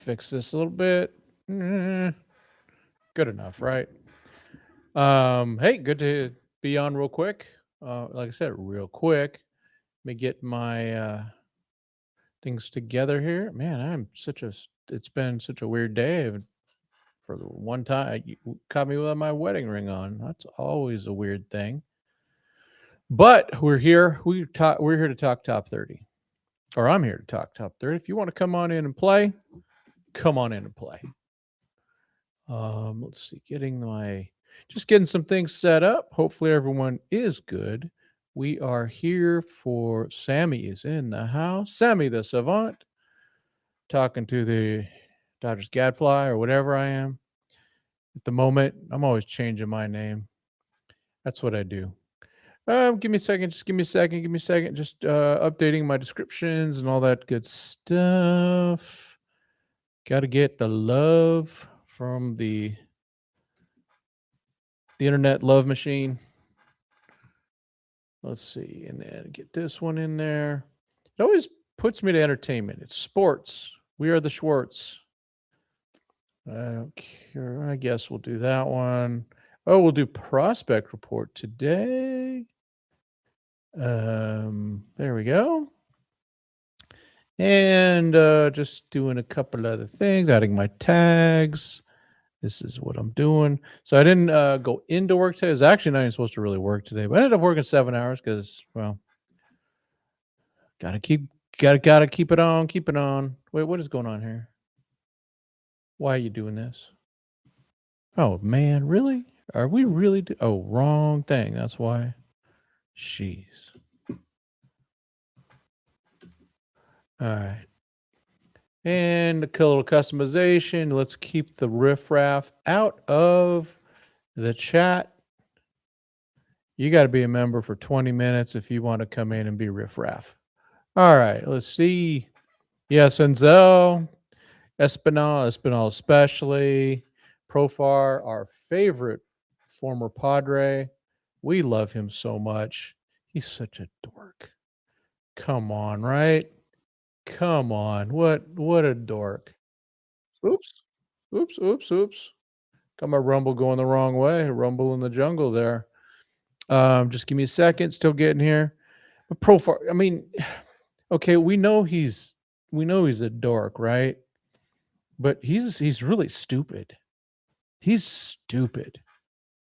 fix this a little bit. Good enough, right? Hey, good to be on real quick. Like I said, real quick. Let me get my things together here. Man, it's been such a weird day. For the one time, you caught me with my wedding ring on. That's always a weird thing. But we're here. We're here to talk top 30. Or I'm here to talk top 30. If you want to come on in and play, come on in and play. Let's see, just getting some things set up. Hopefully everyone is good. We are here for Sammy is in the house. Sammy the Savant, talking to the Dodgers Gadfly or whatever I am. At the moment, I'm always changing my name. That's what I do. Give me a second. Just give me a second. Give me a second. Just updating my descriptions and all that good stuff. Got to get the love from the internet love machine. Let's see, and then get this one in there. It always puts me to entertainment. It's sports. We are the Schwartz. I don't care. I guess we'll do that one. Oh, we'll do prospect report today. There we go. And just doing a couple other things, adding my tags. This is what I'm doing. So I didn't go into work today. I was actually not even supposed to really work today, but I ended up working 7 hours because, well, gotta keep it on, keep it on. Wait, what is going on here? Why are you doing this? Oh man, really? Are we really? Oh, wrong thing. That's why. Jeez. All right. And a little customization. Let's keep the riffraff out of the chat. You got to be a member for 20 minutes if you want to come in and be riffraff. All right, let's see. Yes, Enzel, Espinal especially, Profar, our favorite former Padre. We love him so much. He's such a dork. Come on, right? Come on. What a dork. Oops. Oops, oops, oops. Got my rumble going the wrong way. Rumble in the jungle there. Just give me a second. Still getting here. But Profar, I mean, okay, we know he's a dork, right? But he's really stupid. He's stupid.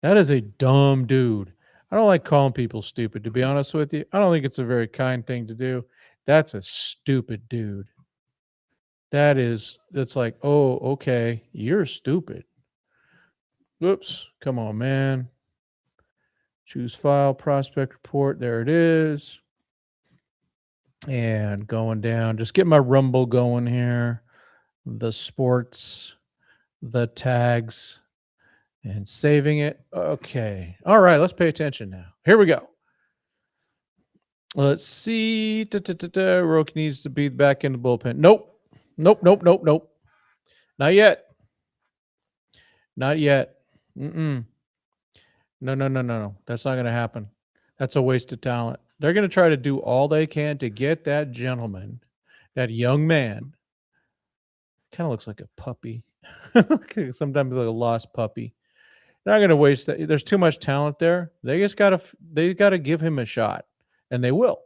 That is a dumb dude. I don't like calling people stupid, to be honest with you. I don't think it's a very kind thing to do. That's a stupid dude. That's like, oh, okay, you're stupid. Whoops. Come on, man. Choose file, prospect report. There it is. And going down, just get my rumble going here. The sports, the tags, and saving it. Okay. All right, let's pay attention now. Here we go. Let's see. Roki needs to be back in the bullpen. Nope. Not yet. Not yet. No. That's not going to happen. That's a waste of talent. They're going to try to do all they can to get that gentleman, that young man. Kind of looks like a puppy. Sometimes like a lost puppy. They're not going to waste that. There's too much talent there. They got to give him a shot, and they will.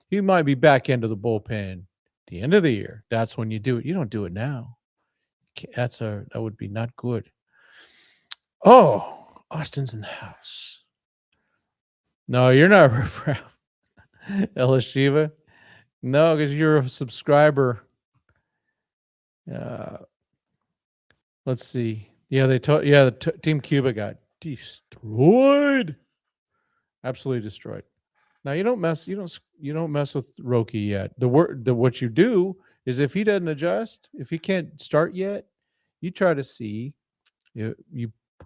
He might be back into the bullpen at the end of the year. That's when you do it. You don't do it now. That would be not good. Oh, Austin's in the house. No, you're not riffraff. Ella Shiva. No, because you're a subscriber. Let's see. Yeah, Team Cuba got destroyed. Absolutely destroyed. Now you don't mess with Roki yet. What you do is if he doesn't adjust, if he can't start yet, you try to see you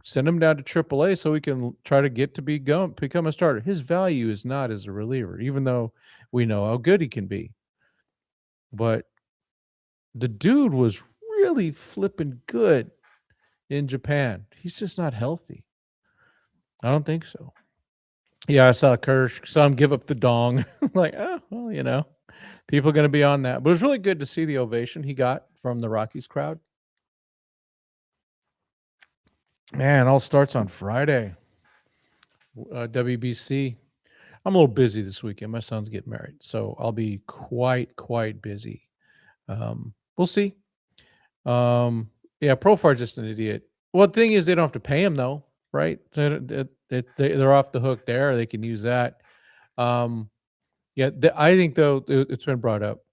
send him down to AAA so he can try to get to become a starter. His value is not as a reliever, even though we know how good he can be. But the dude was really flipping good in Japan. He's just not healthy. I don't think so. Yeah, I saw Kirsch. Saw him give up the dong. Like, oh, well, People are going to be on that. But it was really good to see the ovation he got from the Rockies crowd. Man, all starts on Friday. WBC. I'm a little busy this weekend. My son's getting married, so I'll be quite busy. We'll see. Yeah, Profar's just an idiot. Well, the thing is, they don't have to pay him though, right? They're off the hook there. They can use that. Yeah, I think though it's been brought up.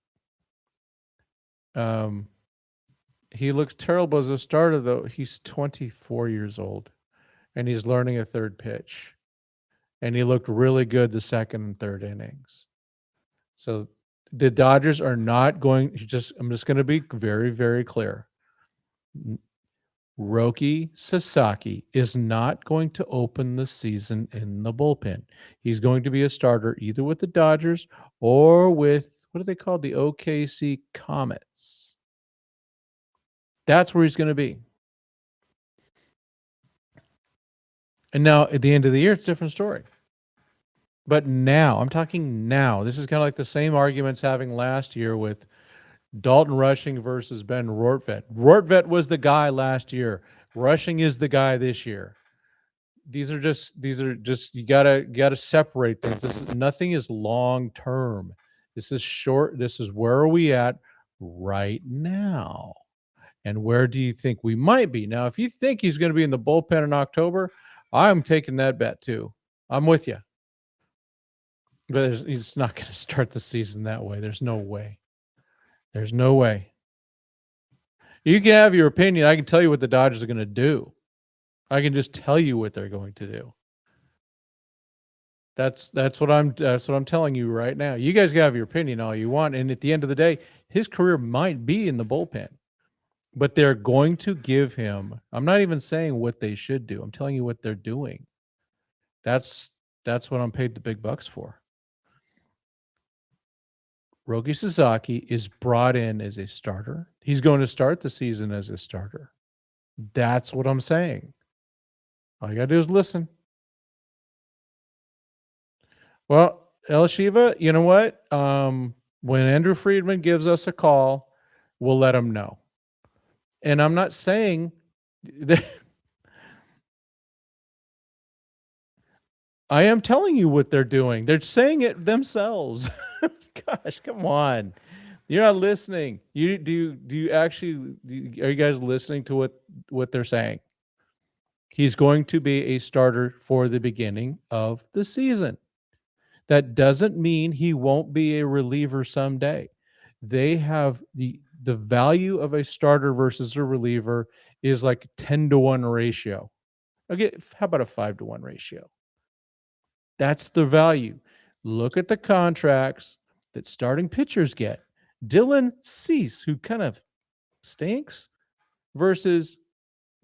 He looks terrible as a starter though. He's 24 years old, and he's learning a third pitch, and he looked really good the second and third innings. So the Dodgers are not going. I'm just going to be very clear. Roki Sasaki is not going to open the season in the bullpen. He's going to be a starter either with the Dodgers or with, what are they called? The OKC Comets. That's where he's going to be. And now at the end of the year, it's a different story. But now, I'm talking now. This is kind of like the same arguments having last year with Dalton Rushing versus Ben Rortvedt. Rortvedt was the guy last year. Rushing is the guy this year. These are just you gotta separate things. Nothing is long term. This is short. This is where are we at right now, and where do you think we might be now? If you think he's going to be in the bullpen in October, I'm taking that bet too. I'm with you, but he's not going to start the season that way. There's no way. There's no way. You can have your opinion. I can tell you what the Dodgers are going to do. I can just tell you what they're going to do. That's what I'm telling you right now. You guys can have your opinion all you want, and at the end of the day, his career might be in the bullpen, but they're going to give him. I'm not even saying what they should do. I'm telling you what they're doing. That's what I'm paid the big bucks for. Roki Sasaki is brought in as a starter. He's going to start the season as a starter. That's what I'm saying. All you got to do is listen. Well, El Shiva, you know what? When Andrew Friedman gives us a call, we'll let him know. And I'm not saying that I am telling you what they're doing. They're saying it themselves. Gosh, come on. You're not listening. Are you guys listening to what they're saying? He's going to be a starter for the beginning of the season. That doesn't mean he won't be a reliever someday. They have the value of a starter versus a reliever is like 10-to-1 ratio. Okay, how about a 5-to-1 ratio? That's the value. Look at the contracts that starting pitchers get. Dylan Cease, who kind of stinks, versus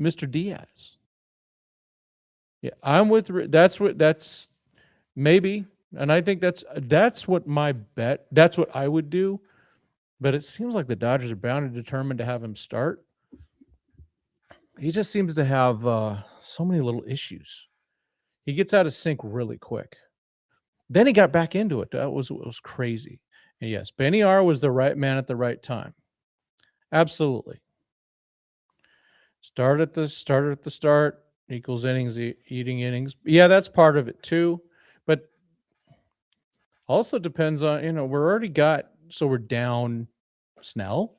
Mr. Diaz. Yeah, I'm with. That's maybe, and I think that's what my bet. That's what I would do. But it seems like the Dodgers are bound and determined to have him start. He just seems to have so many little issues. He gets out of sync really quick. Then he got back into it. It was crazy. And yes, Benny R was the right man at the right time. Absolutely. Start at the start equals innings, eating innings. Yeah, that's part of it too. But also depends on, we're down Snell.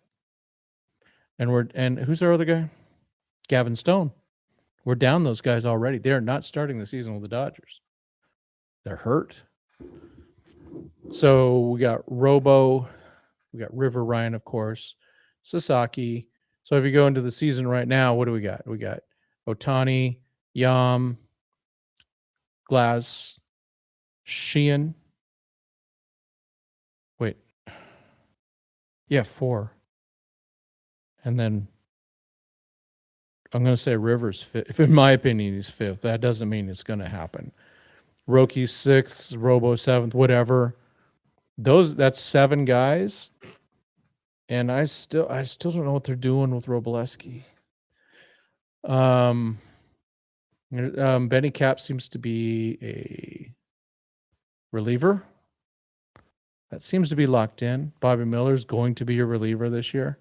And who's our other guy? Gavin Stone. We're down those guys already. They're not starting the season with the Dodgers. They're hurt. So we got Robo, we got River Ryan, of course, Sasaki. So if you go into the season right now, what do we got? We got Otani, Yam, Glass, Sheehan. Wait. Yeah, 4. And then I'm going to say Rivers 5th. If in my opinion he's 5th, that doesn't mean it's going to happen. Roki 6th, Robo 7th, whatever. That's 7 guys. And I still don't know what they're doing with Robleski. Benny Cap seems to be a reliever. That seems to be locked in. Bobby Miller's going to be your reliever this year.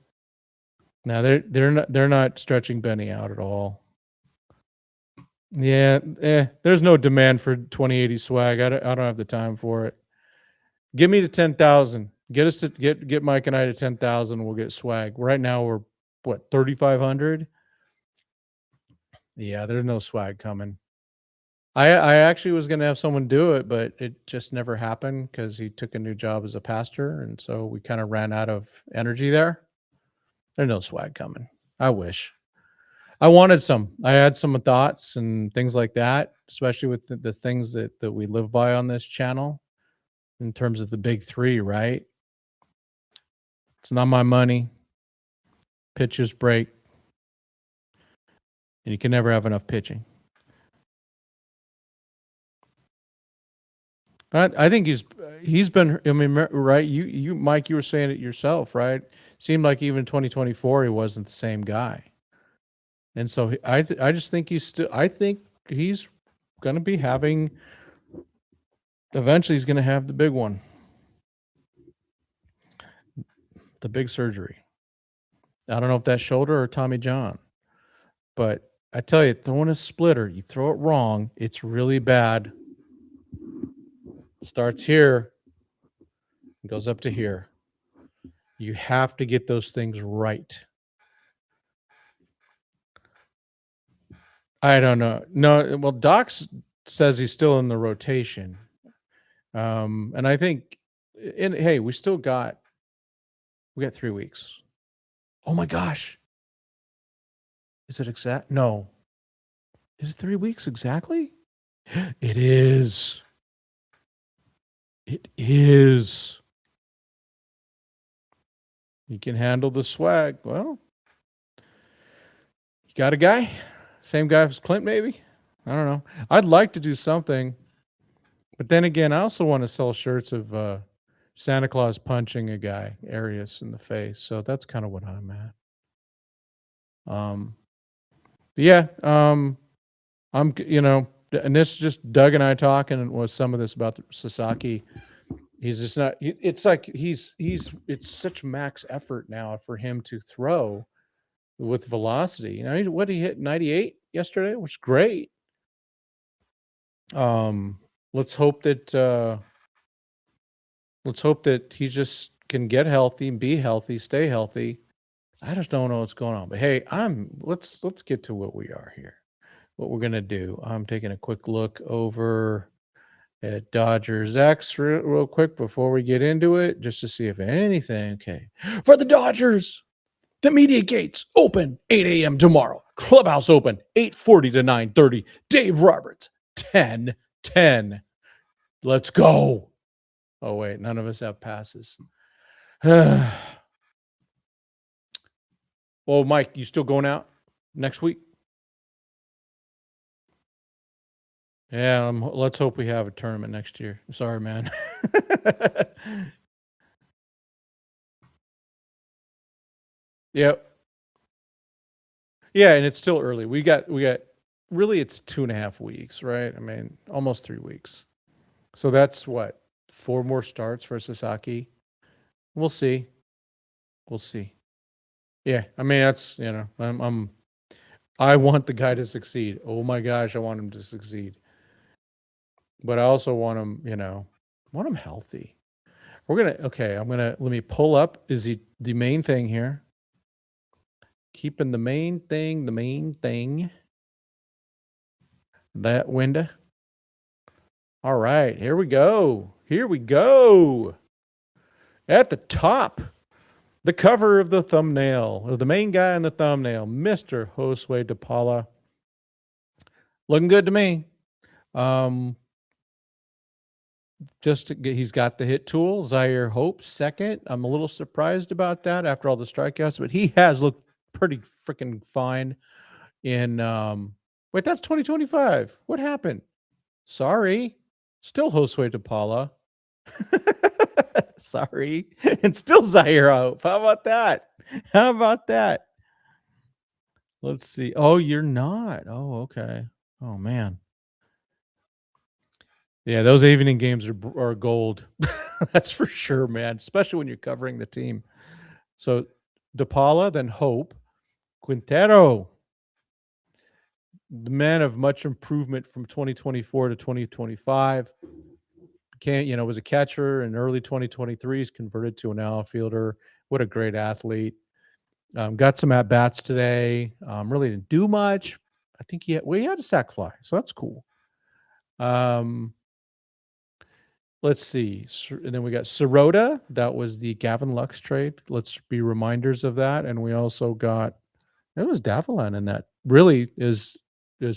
Now they're not stretching Benny out at all. Yeah, there's no demand for 2080 swag. I don't have the time for it. Give me to 10,000. Get us to get Mike and I to 10,000. We'll get swag. Right now we're what 3,500. Yeah, there's no swag coming. I actually was going to have someone do it, but it just never happened because he took a new job as a pastor, and so we kind of ran out of energy there. There's no swag coming. I wish. I wanted some. I had some thoughts and things like that, especially with the things that we live by on this channel in terms of the big three, right? It's not my money. Pitchers break. And you can never have enough pitching. I think he's been. I mean, right? You, Mike, you were saying it yourself, right? Seemed like even 2024 he wasn't the same guy, and so I just think he's still. I think he's going to be having. Eventually, he's going to have the big one, the big surgery. I don't know if that's shoulder or Tommy John, but I tell you, throwing a splitter, you throw it wrong, it's really bad. Starts here, goes up to here. You have to get those things right. I don't know. No, well, Doc says he's still in the rotation. And I think, hey, we got 3 weeks. Oh my gosh. Is it exact? No. Is it 3 weeks exactly? It is. It is. You can handle the swag. Well, you got a guy? Same guy as Clint, maybe? I don't know. I'd like to do something. But then again, I also want to sell shirts of Santa Claus punching a guy, Arius, in the face. So that's kind of what I'm at. Yeah. I'm, and this is just Doug and I talking was some of this about Sasaki. He's just not. It's like it's such max effort now for him to throw with velocity. What he hit 98 yesterday, which is great. Let's hope that he just can get healthy and be healthy, stay healthy. I just don't know what's going on. But hey, let's get to what we are here. What we're gonna do. I'm taking a quick look over at Dodgers X real quick before we get into it, just to see if anything. Okay, for the Dodgers, the media gates open 8 a.m. tomorrow. Clubhouse open 8:40 to 9:30. Dave Roberts 10:10. Let's go. Oh wait, none of us have passes. Well, Mike, you still going out next week? Yeah, let's hope we have a tournament next year. Sorry, man. Yep. Yeah, and it's still early. We got really it's 2.5 weeks, right? I mean, almost 3 weeks. So that's what, 4 more starts for Sasaki. We'll see. We'll see. Yeah, I mean that's I want the guy to succeed. Oh my gosh, I want him to succeed. But I also want him healthy. Let me pull up. Is he the main thing here? Keeping the main thing. That window. All right, here we go. At the top, the cover of the thumbnail, or the main guy in the thumbnail, Mr. Josue DePaula. Looking good to me. He's got the hit tool. Zaire Hope second. I'm a little surprised about that after all the strikeouts, but he has looked pretty freaking fine in wait, that's 2025. What happened? Sorry. Still Josue DePaula. Sorry. And still Zaire Hope. How about that? Let's see. Oh, you're not. Oh, okay. Oh man. Yeah, those evening games are gold. That's for sure, man, especially when you're covering the team. So DePaula, then Hope, Quintero, the man of much improvement from 2024 to 2025. Was a catcher in early 2023. He's converted to an outfielder. What a great athlete. Got some at bats today. Really didn't do much. I think he had a sac fly, so that's cool. Let's see. And then we got Sirota. That was the Gavin Lux trade. Let's be reminders of that. And we also got it was Davilan, and that really is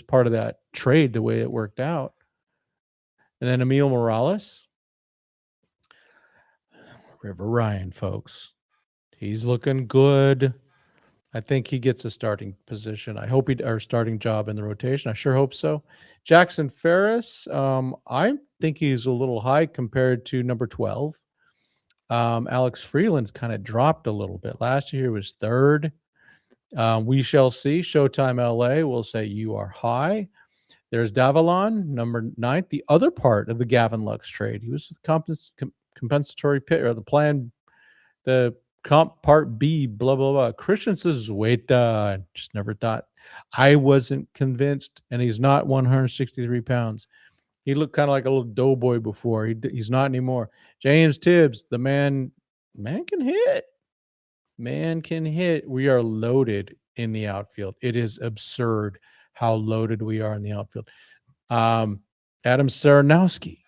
part of that trade the way it worked out. And then Emil Morales, River Ryan, folks. He's looking good. I think he gets a starting position. I hope or starting job in the rotation. I sure hope so. Jackson Ferris, I think he's a little high compared to number 12. Alex Freeland's kind of dropped a little bit. Last year he was third. We shall see. Showtime LA will say you are high. There's Davalon, number 9, the other part of the Gavin Lux trade. He was the compensatory pit or the plan, the comp part B, blah, blah, blah. Christian says, wait, just never thought. I wasn't convinced, and he's not 163 pounds. He looked kind of like a little doughboy before. He's not anymore. James Tibbs, the man can hit. Man can hit. We are loaded in the outfield. It is absurd how loaded we are in the outfield. Adam Saranowski,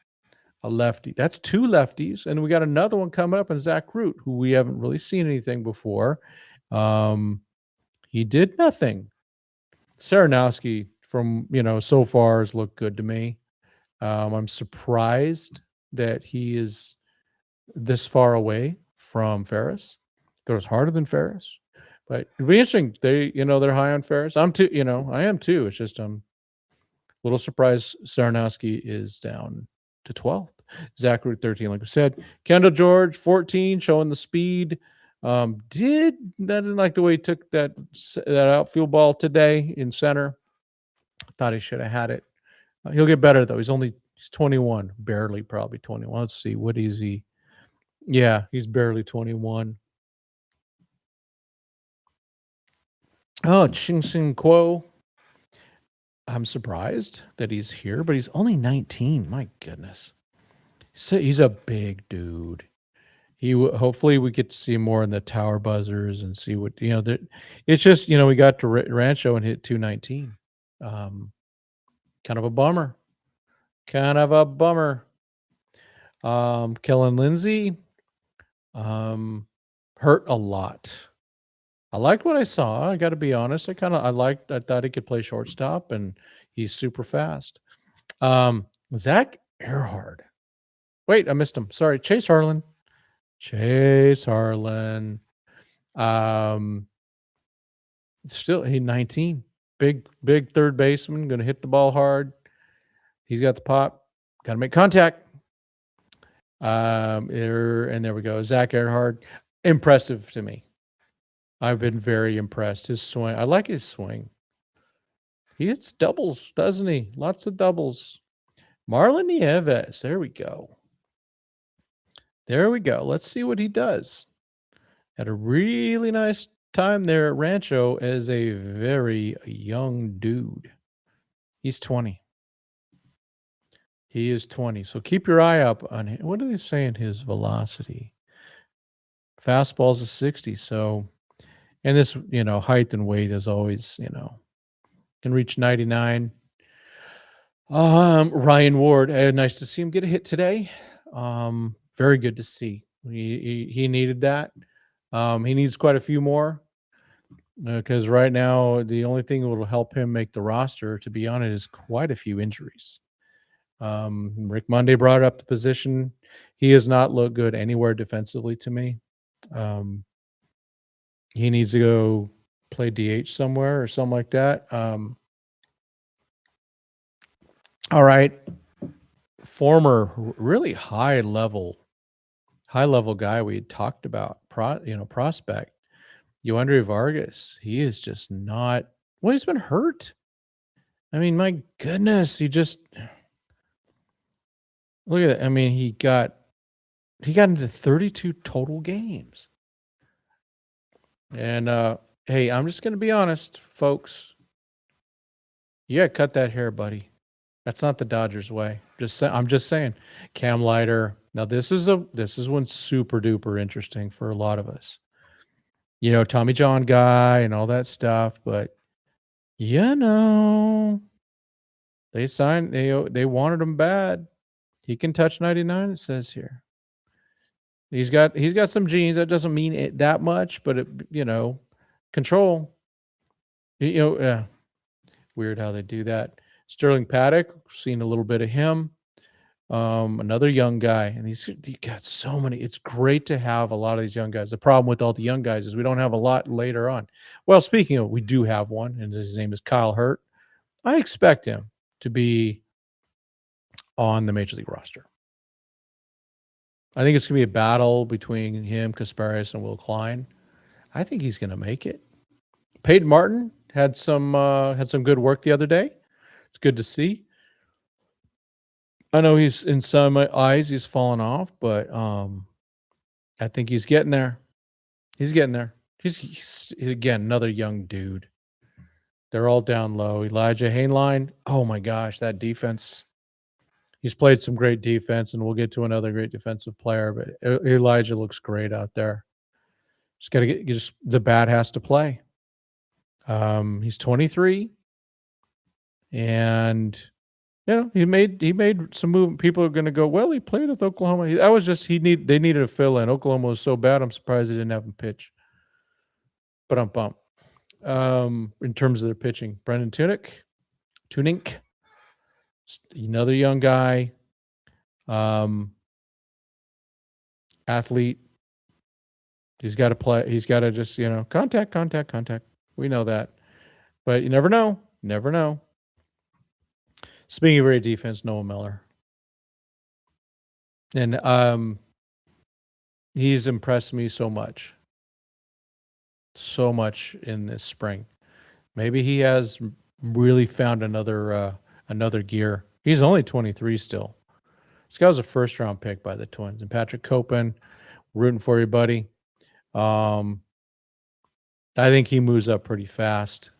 a lefty. That's 2 lefties. And we got another one coming up in Zach Root, who we haven't really seen anything before. He did nothing. Saranowski, from, so far has looked good to me. I'm surprised that he is this far away from Ferris. Throws harder than Ferris. But it'd be interesting. They're high on Ferris. I'm too, I am too. It's just I'm a little surprised Saranowski is down to 12th. Zach Root 13, like we said. Kendall George 14, showing the speed. Didn't like the way he took that outfield ball today in center. Thought he should have had it. He'll get better though. He's 21, barely, probably 21. Let's see, what is he? Yeah, he's barely 21. Oh, Ching Sing Kuo. I'm surprised that he's here, but he's only 19. My goodness. So he's a big dude. Hopefully we get to see more in the tower buzzers and see what, it's just, we got to Rancho and hit 219. Kind of a bummer. Kellen Lindsay, hurt a lot. I liked what I saw. I got to be honest. I thought he could play shortstop, and he's super fast. Zach Earhart. Wait, I missed him. Sorry. Chase Harlan. Still, he's 19. Big third baseman. Going to hit the ball hard. He's got the pop. Got to make contact. And there we go. Zach Earhart. Impressive to me. I've been very impressed. His swing. I like his swing. He hits doubles, doesn't he? Lots of doubles. Marlon Nieves. There we go. Let's see what he does. Had a really nice time there at Rancho as a very young dude. He's 20. He is 20. So keep your eye up on him. What are they saying his velocity? Fastball's a 60. So, and this, height and weight is always, can reach 99. Ryan Ward, nice to see him get a hit today. Very good to see. He needed that. He needs quite a few more because right now the only thing that will help him make the roster, to be honest, is quite a few injuries. Rick Monday brought up the position. He has not looked good anywhere defensively to me. He needs to go play DH somewhere or something like that. All right. Former really high level guy we had talked about, prospect, Yoandre Vargas. He is just not, he's been hurt. I mean, my goodness, he just, look at it. I mean, he got He got into 32 total games. And hey, I'm just going to be honest, folks. You got to cut that hair, buddy. That's not the Dodgers way. I'm just saying. Cam Leiter. Now this is one super duper interesting for a lot of us. You know, Tommy John guy and all that stuff, but you know, they wanted him bad. He can touch 99, it says here. He's got some genes. That doesn't mean it that much, but control. Yeah. Weird how they do that. Sterling Paddock, seen a little bit of him. Another young guy, and he got so many. It's great to have a lot of these young guys. The problem with all the young guys is we don't have a lot later on. Well, speaking of, we do have one, and his name is Kyle Hurt. I expect him to be on the Major League roster. I think it's going to be a battle between him, Kasparis, and Will Klein. I think he's going to make it. Peyton Martin had some good work the other day. It's good to see. I know he's in some eyes he's fallen off, but I think he's getting there. He's getting there. He's again another young dude. They're all down low. Elijah Hainline. Oh my gosh, that defense. He's played some great defense, and we'll get to another great defensive player. But Elijah looks great out there. Just got to get. The bat has to play. He's 23, and he made some movement. People are going to go, well, he played with Oklahoma. That was just they needed a fill in. Oklahoma was so bad. I'm surprised they didn't have him pitch. But I'm bummed. In terms of their pitching, Brendan Tunick, another young guy, athlete. He's got to play. He's got to just contact. We know that, but you never know. Never know. Speaking of great defense, Noah Miller, and he's impressed me so much in this spring. Maybe he has really found another gear. He's only 23 still. This guy was a first-round pick by the Twins. And Patrick Copen, rooting for you, buddy. I think he moves up pretty fast.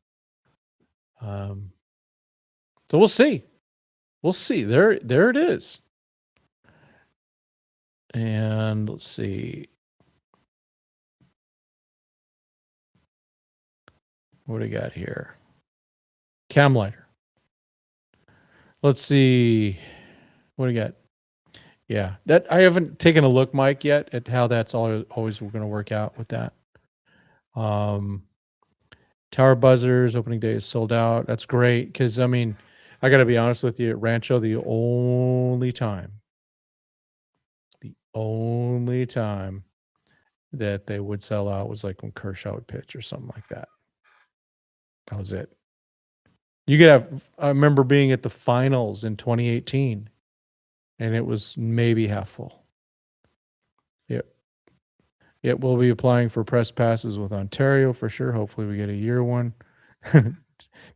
So we'll see. We'll see. There it is. And let's see. What do we got here? Cam Leiter. Let's see. What do you got? Yeah, that I haven't taken a look, Mike, yet at how that's always going to work out with that. Tower Buzzers opening day is sold out. That's great because I got to be honest with you, at Rancho, the only time that they would sell out was like when Kershaw would pitch or something like that. That was it. You could have. I remember being at the finals in 2018. And it was maybe half full. Yep, we'll be applying for press passes with Ontario for sure. Hopefully we get a year one.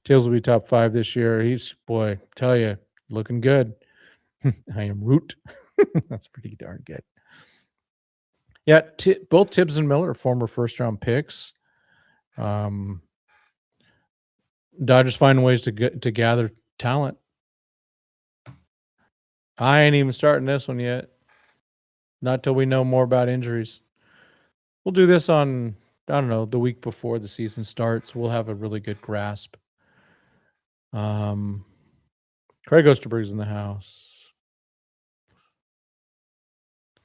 Tails will be top 5 this year. Tell you, looking good. I am root. That's pretty darn good. Yeah, both Tibbs and Miller are former first-round picks. Dodgers find ways to gather talent. I ain't even starting this one yet. Not till we know more about injuries. We'll do this on, I don't know, the week before the season starts. We'll have a really good grasp. Craig Osterberg's in the house.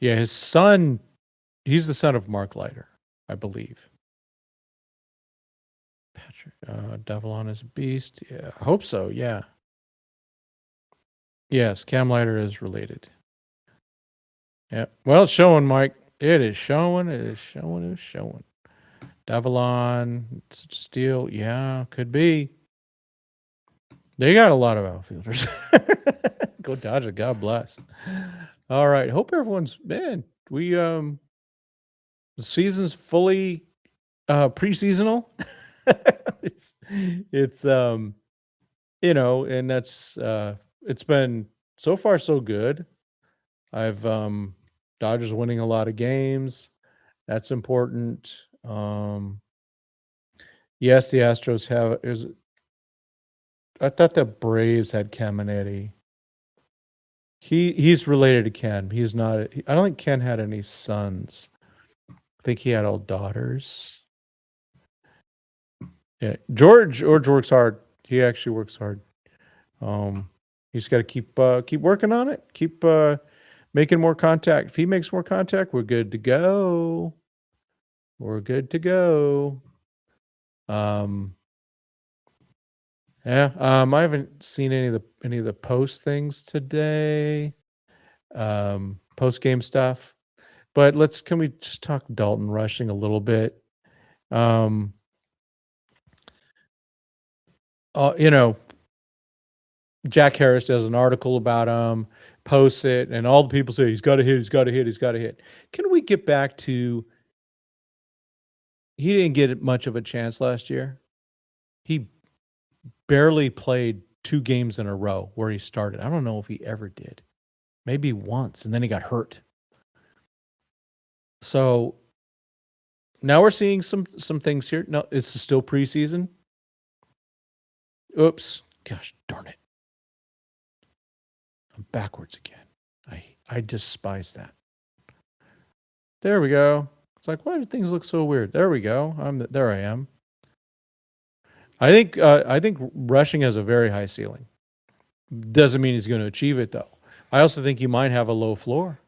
Yeah, his son, he's the son of Mark Leiter, I believe. Patrick Davalon is a beast. Yeah, I hope so, yeah. Yes, Cam Leiter is related. Yeah. Well, it's showing, Mike. It is showing. Davalon, Steele. Yeah, could be. They got a lot of outfielders. Go Dodgers. God bless. All right. Hope everyone's we the season's fully pre-seasonal. it's and that's it's been so far so good. I've Dodgers winning a lot of games. That's important. Yes, the Astros have is. I thought the Braves had Caminiti. He's related to Ken. He's not. I don't think Ken had any sons. I think he had all daughters. Yeah, George works hard. He actually works hard. He's got to keep working on it. Keep making more contact. If he makes more contact, we're good to go. We're good to go. Yeah. I haven't seen any of the post things today. Post game stuff. But can we just talk Dalton rushing a little bit? You know, Jack Harris does an article about him, posts it, and all the people say he's got to hit, he's got to hit, he's got to hit. Can we get back to he didn't get much of a chance last year. He barely played 2 games in a row where he started. I don't know if he ever did. Maybe once, and then he got hurt. So now we're seeing some things here. No, it's still preseason. Oops. Gosh darn it. I'm backwards again. I despise that. There we go. It's like, why do things look so weird? There we go. There I am. I think rushing has a very high ceiling. Doesn't mean he's going to achieve it though. I also think you might have a low floor.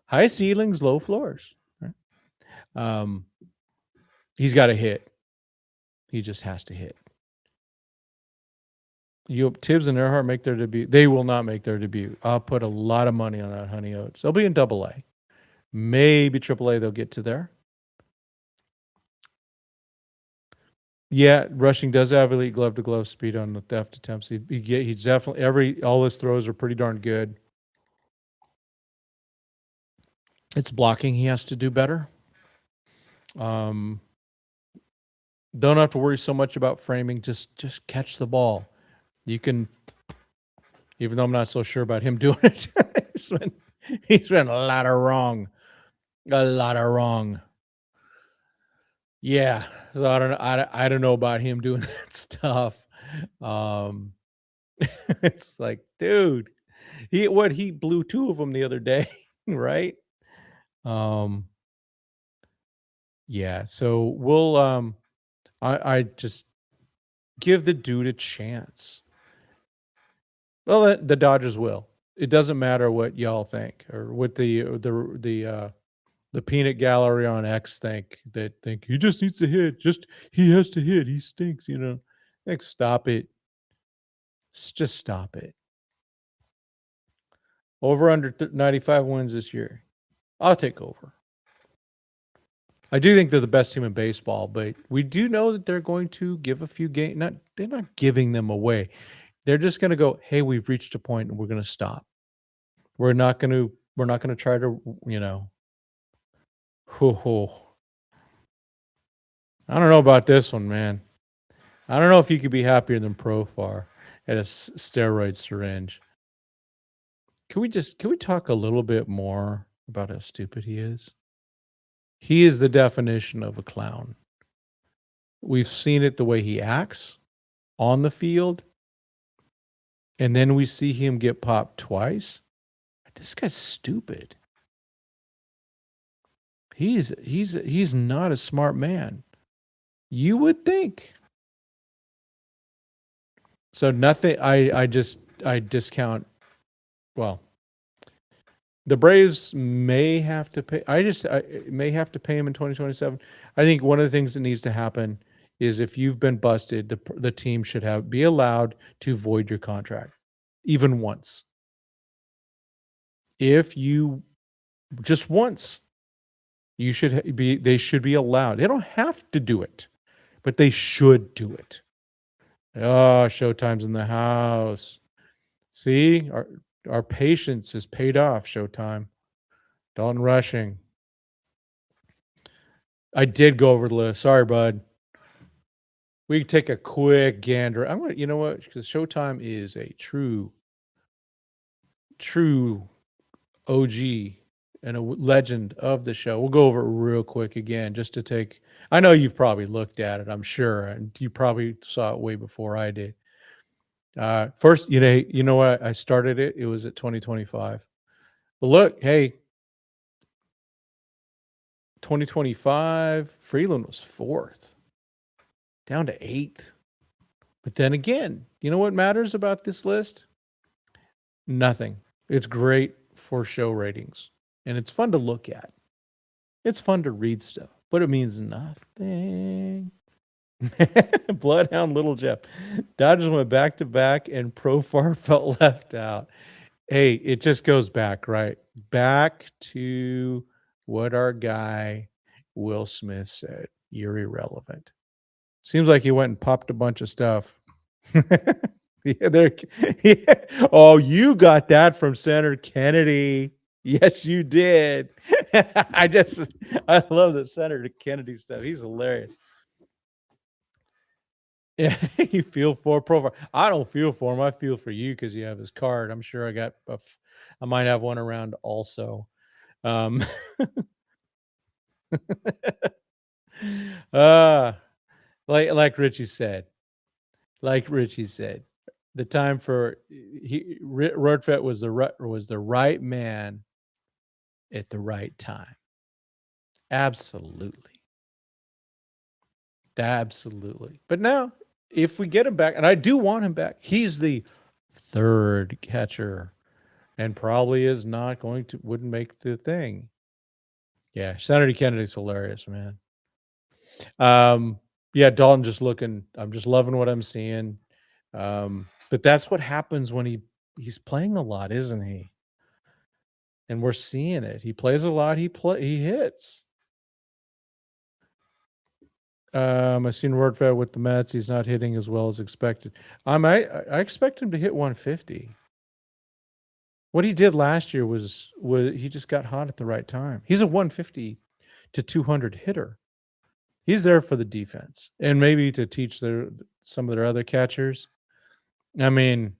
High ceilings, low floors. Right? He's got to hit. He just has to hit. Tibbs and Earhart make their debut. They will not make their debut. I'll put a lot of money on that, Honey Oats. They'll be in AA. Maybe AAA they'll get to there. Yeah, rushing does have elite glove-to-glove speed on the theft attempts. He's definitely all his throws are pretty darn good. It's blocking he has to do better. Don't have to worry so much about framing. Just catch the ball. You can, even though I'm not so sure about him doing it. he's been a lot of wrong. Yeah, so I don't know about him doing that stuff. It's like, dude, he blew 2 of them the other day, right? Yeah, so we'll I just give the dude a chance. Well, the Dodgers will. It doesn't matter what y'all think or what the peanut gallery on X think he just needs to hit. He has to hit. He stinks, Like, stop it. Just stop it. Over under 95 wins this year. I'll take over. I do think they're the best team in baseball, but we do know that they're going to give a few games. They're not giving them away. They're just going to go, hey, we've reached a point and we're going to stop. We're not going to try to, I don't know about this one, man. I don't know if you could be happier than Profar at a steroid syringe. Can we talk a little bit more about how stupid he is? He is the definition of a clown. We've seen it the way he acts on the field, and then we see him get popped twice. This guy's stupid. He's not a smart man. You would think. So nothing. I discount. Well, the Braves may have to pay. I may have to pay him in 2027. I think one of the things that needs to happen is if you've been busted, the team should be allowed to void your contract, even once. If you just once, they should be allowed. They don't have to do it, but they should do it. Oh, Showtime's in the house. See, our patience is paid off, Showtime. Dalton rushing. I did go over the list. Sorry, bud. We can take a quick gander. You know what? Because Showtime is a true OG and a legend of the show. We'll go over it real quick again, just to take. I know you've probably looked at it, I'm sure, and you probably saw it way before I did. First, you know what? I started it. It was at 2025. But look, hey, 2025, Freeland was 4th, down to 8th. But then again, you know what matters about this list? Nothing. It's great for show ratings, and it's fun to look at. It's fun to read stuff, but it means nothing. Bloodhound Little Jeff. Dodgers went back to back, and Profar felt left out. Hey, it just goes back, right? Back to what our guy Will Smith said. You're irrelevant. Seems like he went and popped a bunch of stuff. Yeah. Oh, you got that from Senator Kennedy. Yes, you did. I love the Senator Kennedy stuff. He's hilarious. Yeah, you feel for Profar. I don't feel for him. I feel for you because you have his card. I'm sure I might have one around also. Uh like Richie said. The time for Rortvedt was the right man at the right time. Absolutely. But now, if we get him back, and I do want him back, he's the 3rd catcher and probably is not wouldn't make the thing. Yeah, Senator Kennedy's hilarious, man. Yeah, Dalton I'm just loving what I'm seeing. But that's what happens when he's playing a lot, isn't he? And we're seeing it. He plays a lot, he hits. I've seen Rortvedt with the Mets. He's not hitting as well as expected. I expect him to hit 150. What he did last year was he just got hot at the right time. He's a 150 to 200 hitter. He's there for the defense and maybe to teach some of their other catchers. I mean,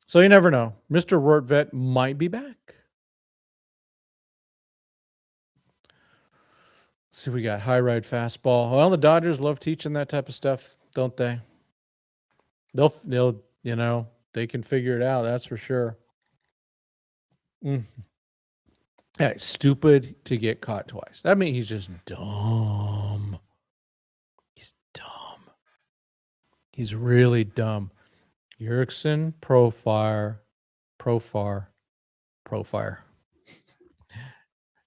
so you never know. Mr. Rortvedt might be back. Let's see, we got high ride fastball. Well, the Dodgers love teaching that type of stuff, don't they? They'll they can figure it out. That's for sure. Yeah, it's stupid to get caught twice. That means he's just dumb. He's dumb. He's really dumb. Yerkson, Profar.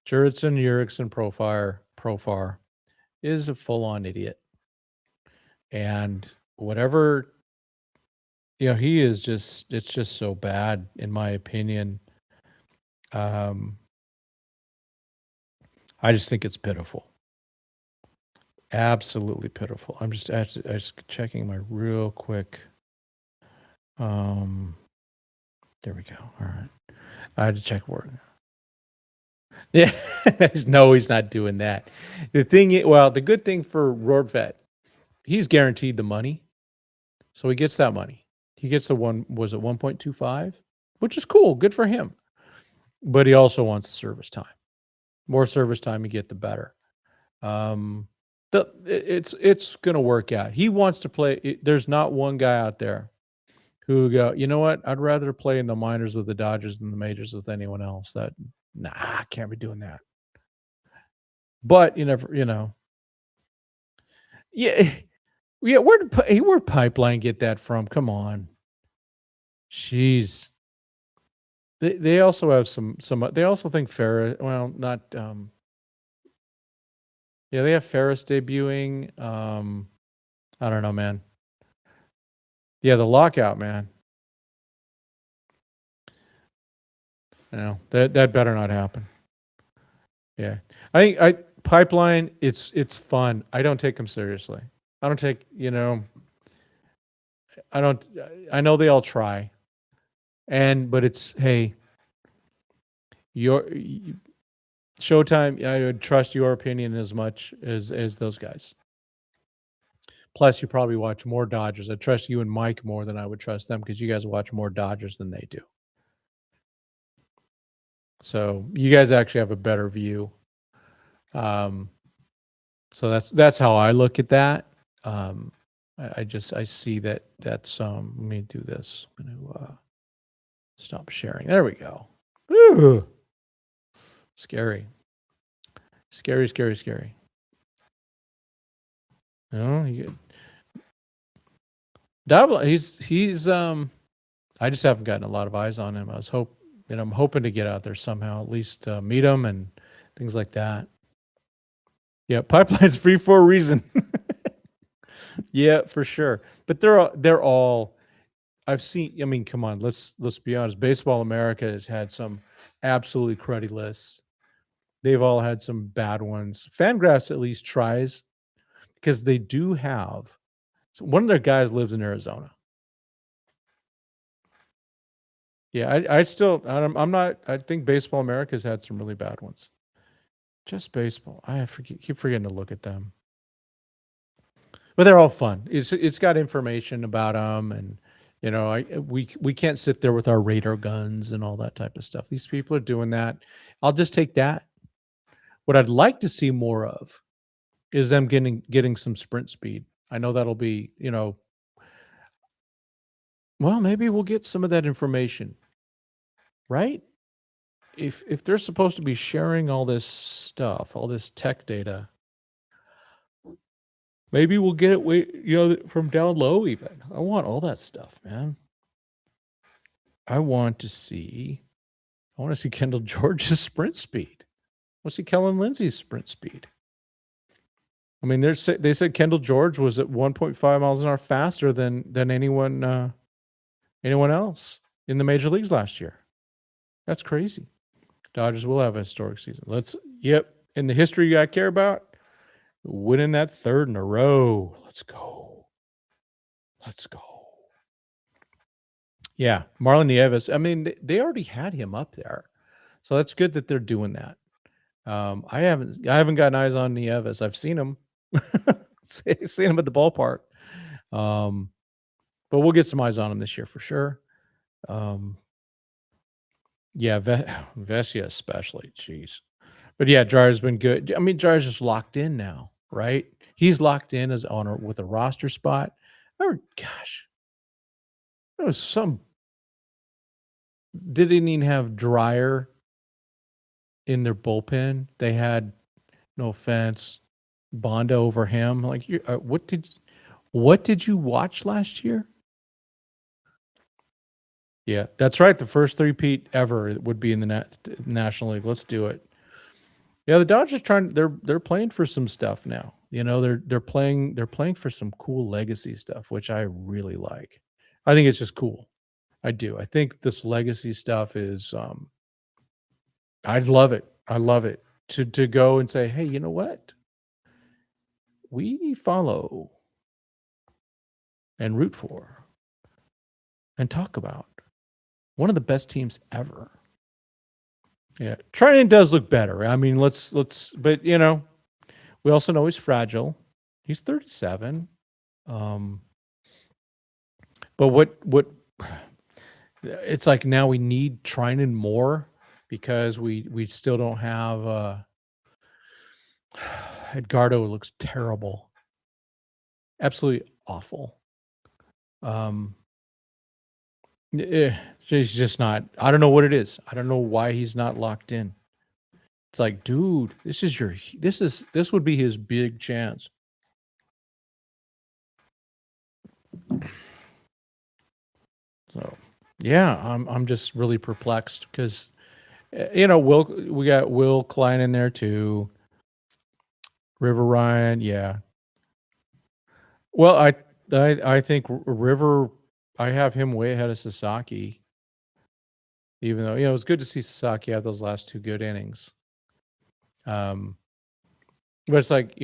Jurickson, Yerkson, Profar is a full-on idiot. And whatever, he is it's just so bad, in my opinion. I just think it's pitiful. Absolutely pitiful. I'm just checking my real quick. There we go. All right. I had to check work. Yeah. No, he's not doing that. The good thing for Rortvedt, he's guaranteed the money. So he gets that money. He gets the 1.25, which is cool. Good for him. But he also wants service time. More service time you get, the better. It's going to work out. He wants to play. There's not one guy out there who go, you know what? I'd rather play in the minors with the Dodgers than the majors with anyone else. I can't be doing that. But you never, yeah. Where'd Pipeline get that from? Come on. Jeez. They also have some. They also think Ferris. Well, not. Yeah, they have Ferris debuting. I don't know, man. Yeah, the lockout, man. That better not happen. Yeah, I Pipeline. It's fun. I don't take them seriously. I don't take. I don't. I know they all try. But it's, hey, Showtime, I would trust your opinion as much as those guys. Plus, you probably watch more Dodgers. I trust you and Mike more than I would trust them because you guys watch more Dodgers than they do. So you guys actually have a better view. So that's how I look at that. I see that that's let me do this. I'm gonna stop sharing. There we go. Ooh. Scary. Scary, scary, scary. No, he's I just haven't gotten a lot of eyes on him. I'm hoping to get out there somehow, at least meet him and things like that. Yeah, pipeline's free for a reason. Yeah, for sure. But they're all I've seen. I mean, come on, let's be honest. Baseball America has had some absolutely cruddy lists. They've all had some bad ones. Fangraphs at least tries because they do have. So one of their guys lives in Arizona. Yeah, I'm not. I think Baseball America's had some really bad ones. Just baseball. Keep forgetting to look at them. But they're all fun. It's got information about them, and we can't sit there with our radar guns and all that type of stuff. These people are doing that. I'll just take that. What I'd like to see more of is them getting some sprint speed. I know that'll be, well, maybe we'll get some of that information, right? If they're supposed to be sharing all this stuff, all this tech data, maybe we'll get it from down low even. I want all that stuff, man. I want to see Kendall George's sprint speed. I want to see Kellen Lindsay's sprint speed. I mean, they said Kendall George was at 1.5 miles an hour faster than anyone else in the major leagues last year. That's crazy. Dodgers will have a historic season. In the history I care about, winning that third in a row. Let's go. Yeah, Marlon Nieves. I mean, they already had him up there, so that's good that they're doing that. I haven't gotten eyes on Nieves. I've seen him, seen him at the ballpark. But we'll get some eyes on him this year for sure. Yeah, Vesia especially. Jeez. But yeah, Dryer's been good. I mean, Dryer's just locked in now, right? He's locked in with a roster spot. Oh gosh, there was some. Didn't even have Dryer in their bullpen. They had, no offense, Bonda over him. Like, what did you watch last year? Yeah, that's right. The first three-peat ever would be in the National League. Let's do it. Yeah, the Dodgers they're playing for some stuff now. They're playing for some cool legacy stuff, which I really like. I think it's just cool. I do. I think this legacy stuff is I love it. I love it. To go and say, "Hey, you know what? We follow and root for and talk about one of the best teams ever." Yeah, Trinan does look better. I mean, but we also know he's fragile. He's 37. But what it's like now we need Trinan more because we still don't have Edgardo looks terrible. Absolutely awful. He's just not. I don't know what it is. I don't know why he's not locked in. It's like, dude, this would be his big chance. So, yeah, I'm just really perplexed because, we got Will Klein in there too. River Ryan, yeah. Well, I think River, I have him way ahead of Sasaki. Even though, it was good to see Sasaki have those last two good innings. But it's like,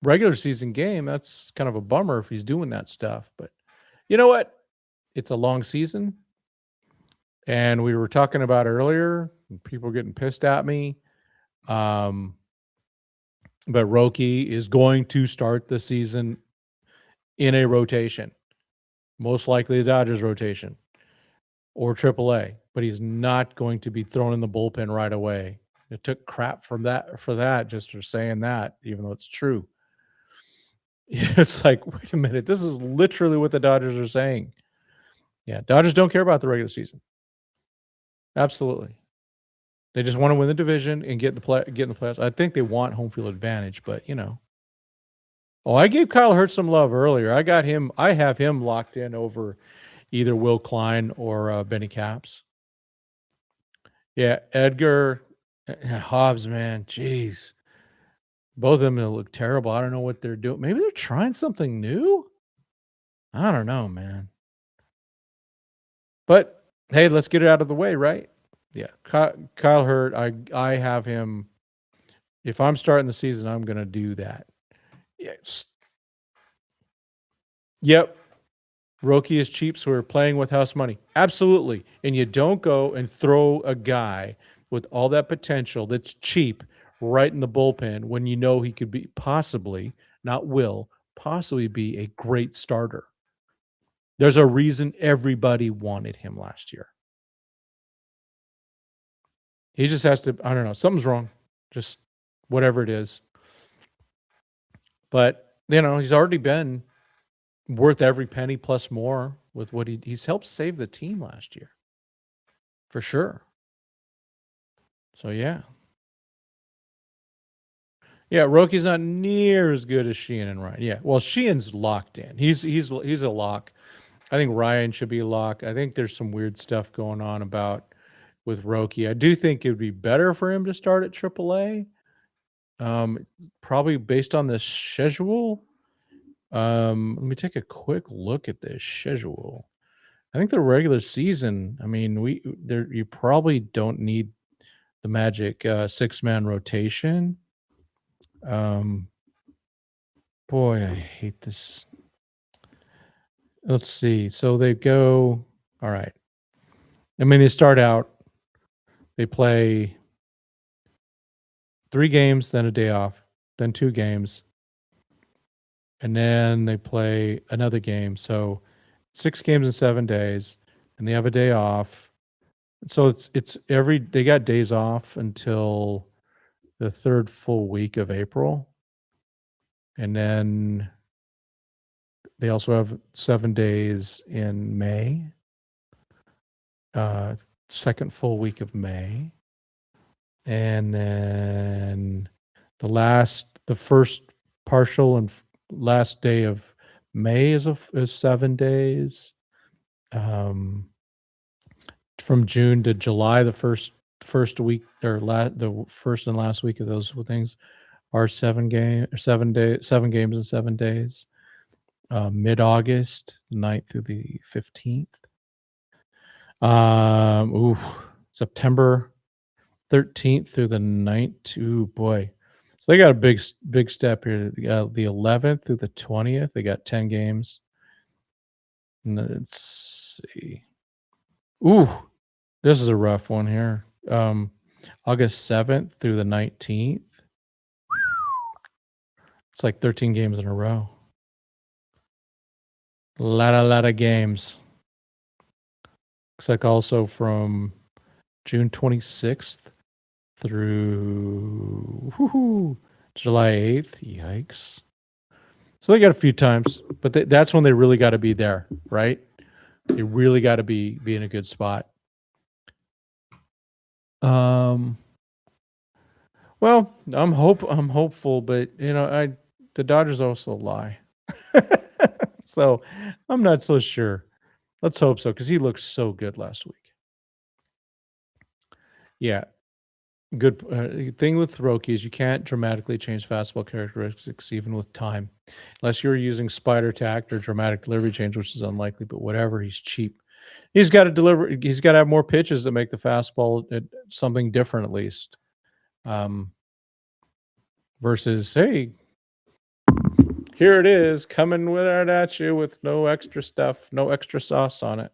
regular season game, that's kind of a bummer if he's doing that stuff. But you know what? It's a long season. And we were talking about earlier, people getting pissed at me. But Roki is going to start the season in a rotation, most likely the Dodgers rotation or AAA. but he's not going to be thrown in the bullpen right away. It took crap for that just for saying that, even though it's true. It's like, wait a minute, this is literally what the Dodgers are saying. Yeah, Dodgers don't care about the regular season. Absolutely. They just want to win the division and get in the playoffs. I think they want home field advantage, but Oh, I gave Kyle Hurts some love earlier. I have him locked in over either Will Klein or Benny Capps. Yeah, Edgar, Hobbs, man, jeez. Both of them look terrible. I don't know what they're doing. Maybe they're trying something new? I don't know, man. But hey, let's get it out of the way, right? Yeah, Kyle Hurt, I have him. If I'm starting the season, I'm going to do that. Yes. Yep. Roki is cheap, so we're playing with house money. Absolutely. And you don't go and throw a guy with all that potential that's cheap right in the bullpen when you know he could be possibly, not will, possibly be a great starter. There's a reason everybody wanted him last year. He just has to, I don't know, something's wrong. Just whatever it is. But, he's already been worth every penny plus more with what he's helped save the team last year. For sure. So, yeah. Yeah, Roki's not near as good as Sheehan and Ryan. Yeah, well, Sheehan's locked in. He's a lock. I think Ryan should be a lock. I think there's some weird stuff going on with Roki. I do think it would be better for him to start at AAA. Probably based on the schedule. Let me take a quick look at this schedule. I think the regular season, I mean, you probably don't need the magic 6-man rotation. Boy, I hate this. Let's see. So they go, all right. I mean, they start out, they play 3 games, then a day off, then 2 games, and then they play another game. So 6 games in 7 days, and they have a day off. So they got days off until the 3rd full week of April. And then they also have 7 days in May. 2nd full week of May. And then the first partial and last day of May is 7 days. From June to July, the first week or the first and last week of those things are 7 games in 7 days. Mid-August, the 9th through the 15th. September 13th through the 9th. Ooh, boy. So they got a big step here. The 11th through the 20th, they got 10 games. And let's see. Ooh, this is a rough one here. August 7th through the 19th. It's like 13 games in a row. A lot of games. Looks like also from June 26th through July 8th. Yikes. So they got a few times, but that's when they really got to be there, right? They really got to be in a good spot. Well, I'm hopeful, but the Dodgers also lie. So I'm not so sure. Let's hope so, because he looked so good last week. Yeah. Good thing with Roki is you can't dramatically change fastball characteristics even with time, unless you're using spider tact or dramatic delivery change, which is unlikely. But whatever, he's cheap. He's got to deliver. He's got to have more pitches that make the fastball something different, at least. Versus, hey, here it is coming right at you with no extra stuff, no extra sauce on it.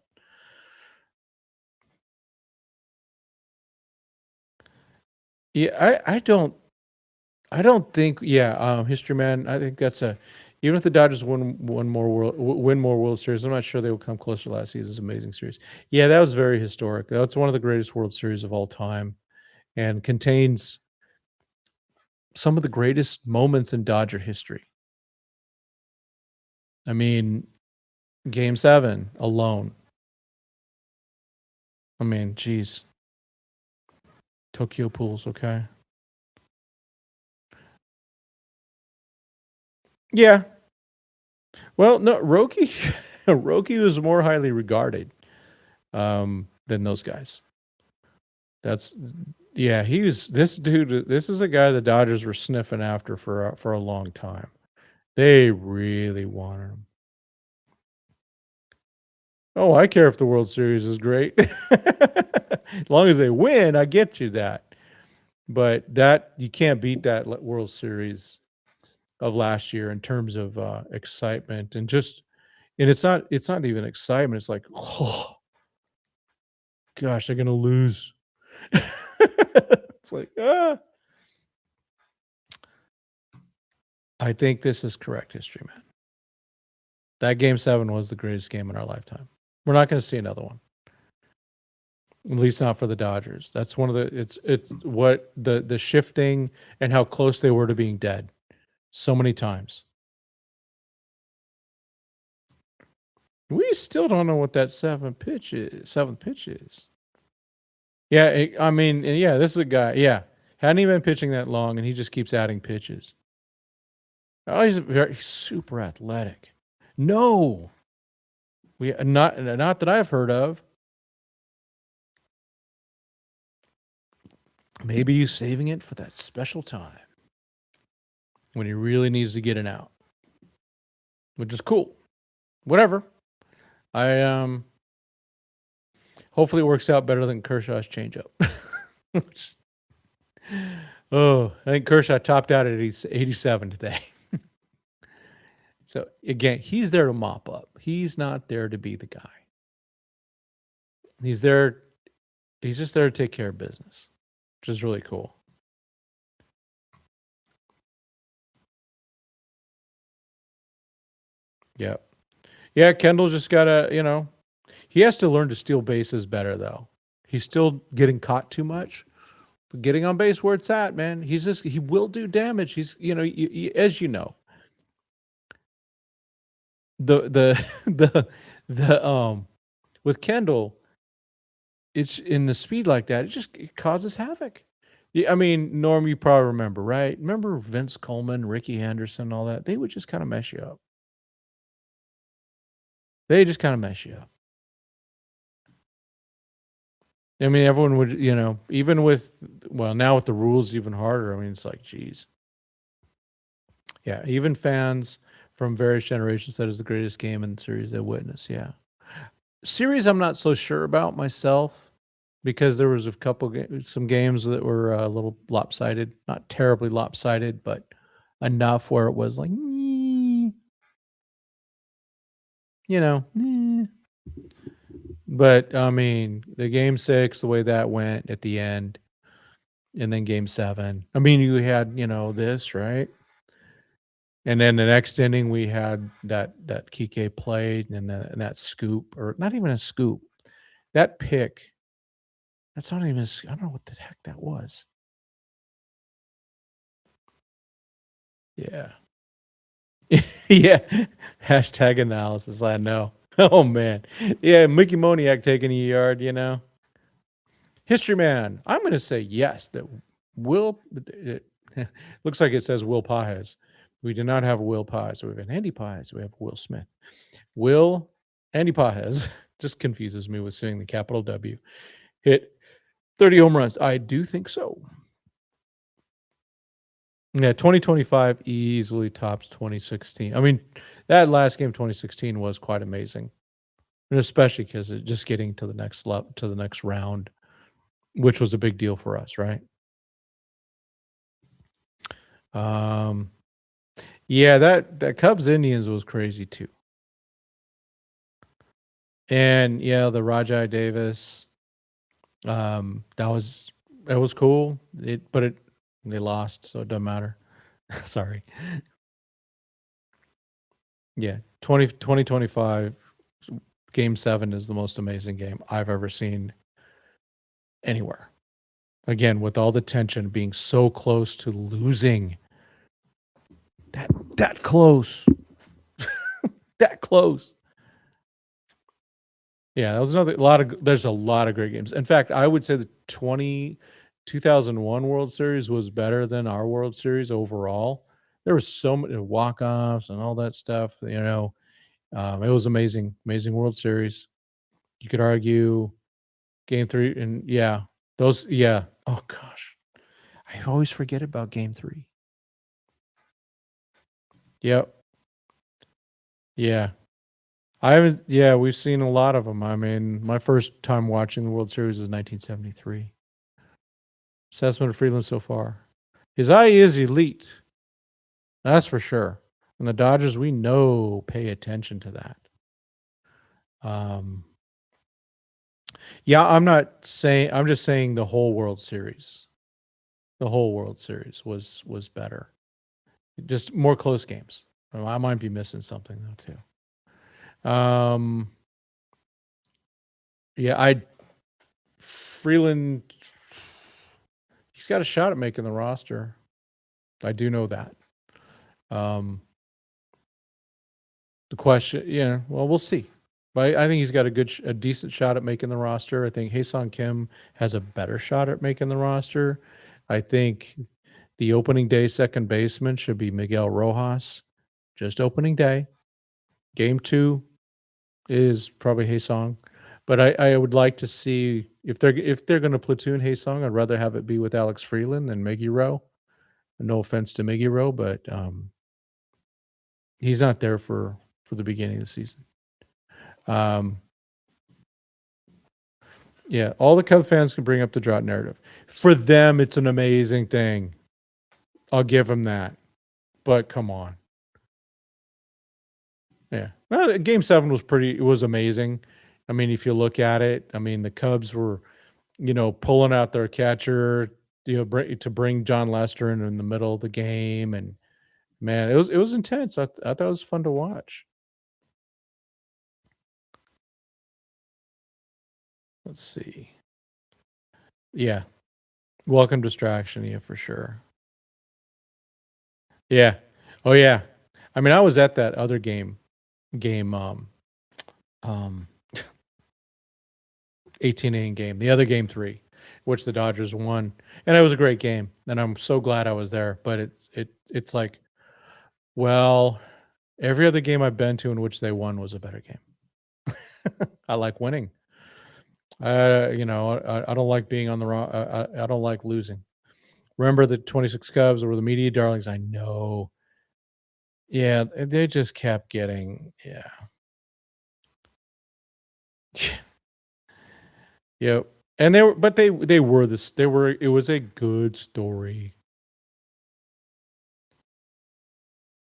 Yeah, I don't think. Yeah, History Man. I think that's Even if the Dodgers win more World Series, I'm not sure they will come close to last season's amazing series. Yeah, that was very historic. That's one of the greatest World Series of all time, and contains some of the greatest moments in Dodger history. I mean, Game 7 alone. I mean, geez. Tokyo Pools, okay. Yeah. Well, no, Roki Roki was more highly regarded than those guys. That's yeah, he was this dude. This is a guy the Dodgers were sniffing after for a long time. They really wanted him. Oh, I care if the World Series is great. As long as they win, I get you that. But that you can't beat that World Series of last year in terms of excitement and just and it's not even excitement. It's like, oh gosh, they're gonna lose. It's like, ah. I think this is correct history, man. That Game 7 was the greatest game in our lifetime. We're not going to see another one. At least not for the Dodgers. That's one of the it's what the shifting and how close they were to being dead so many times. We still don't know what that seventh pitch is. Yeah, I mean, yeah, this is a guy. Yeah, hadn't even been pitching that long, and he just keeps adding pitches. Oh, he's super athletic. No, we not that I've heard of. Maybe he's saving it for that special time when he really needs to get it out, which is cool. Whatever. I hopefully it works out better than Kershaw's changeup. Oh, I think Kershaw topped out at 87 today. So again, he's there to mop up. He's not there to be the guy. He's there. He's just there to take care of business, which is really cool. Yeah. Yeah, Kendall just gotta, he has to learn to steal bases better though. He's still getting caught too much. But getting on base where it's at, man. He will do damage. He's, as you know, the the with Kendall, it's in the speed like that, it causes havoc. Yeah, I mean, Norm, you probably remember, right? Remember Vince Coleman, Ricky Henderson, all that? They would just kind of mess you up. They just kind of mess you up. I mean, everyone would, even with, well, now with the rules even harder. I mean, it's like, geez. Yeah, even fans from various generations said it's the greatest game in the series they witnessed. Yeah. Series, I'm not so sure about myself because there was some games that were a little lopsided, not terribly lopsided, but enough where it was like, But I mean, the Game 6, the way that went at the end, and then Game 7. I mean, you had this right, and then the next inning we had that Kike played, and that scoop, or not even a scoop, that pick. That's not even. I don't know what the heck that was. Yeah. Yeah. Hashtag analysis. I know. Oh man. Yeah, Mickey Moniak taking a yard. History man. I'm going to say yes. That Will. It looks like it says Will Paez. We do not have Will Paez. So we have Andy Paez. We have Will Smith. Andy Paez just confuses me with seeing the capital W. Hit 30 home runs. I do think so. Yeah, 2025 easily tops 2016. I mean, that last game 2016 was quite amazing. And especially because it just getting to the next round, which was a big deal for us, right? Yeah, that Cubs Indians was crazy too. And yeah, the Rajai Davis, that was cool. They lost, so it doesn't matter. Sorry. Yeah, 2025 Game 7 is the most amazing game I've ever seen anywhere. Again, with all the tension, being so close to losing. That close. That close. Yeah, that was there's a lot of great games. In fact, I would say the 2001 World Series was better than our World Series overall. There was so many walk-offs and all that stuff, it was amazing, amazing World Series. You could argue game 3 and yeah, those yeah. Oh gosh. I always forget about game 3. Yep. Yeah. I haven't yeah, we've seen a lot of them. I mean, my first time watching the World Series was 1973. Assessment of Freeland so far. His eye is elite. That's for sure. And the Dodgers, we know, pay attention to that. Um, yeah, I'm just saying the whole World Series. The whole World Series was better. Just more close games. Well, I might be missing something though too. Yeah, I Freeland he's got a shot at making the roster. I do know that. Um, the question, yeah, well, we'll see. But I think he's got a decent shot at making the roster. I think Hae-Sung Kim has a better shot at making the roster. I think the opening day second baseman should be Miguel Rojas. Just opening day. Game 2 is probably Hae-Sung. But I would like to see if they're going to platoon Hae-Sung, I'd rather have it be with Alex Freeland than Miggy Rowe. No offense to Miggy Rowe, but he's not there for the beginning of the season. Yeah, all the Cub fans can bring up the drought narrative. For them, it's an amazing thing. I'll give them that. But come on. Yeah. Well, game 7 was amazing. I mean, if you look at it, I mean, the Cubs were, pulling out their catcher, to bring John Lester in the middle of the game, and man, it was intense. I thought it was fun to watch. Let's see. Yeah. Welcome distraction, yeah, for sure. Yeah. Oh yeah. I mean, I was at that other game um 18 inning game, the other game 3, which the Dodgers won. And it was a great game. And I'm so glad I was there. But it's like, well, every other game I've been to in which they won was a better game. I like winning. I don't like being on the wrong. I don't like losing. Remember the 26 Cubs were the media darlings? I know. Yeah, they just kept getting. Yeah. Yep. And it was a good story.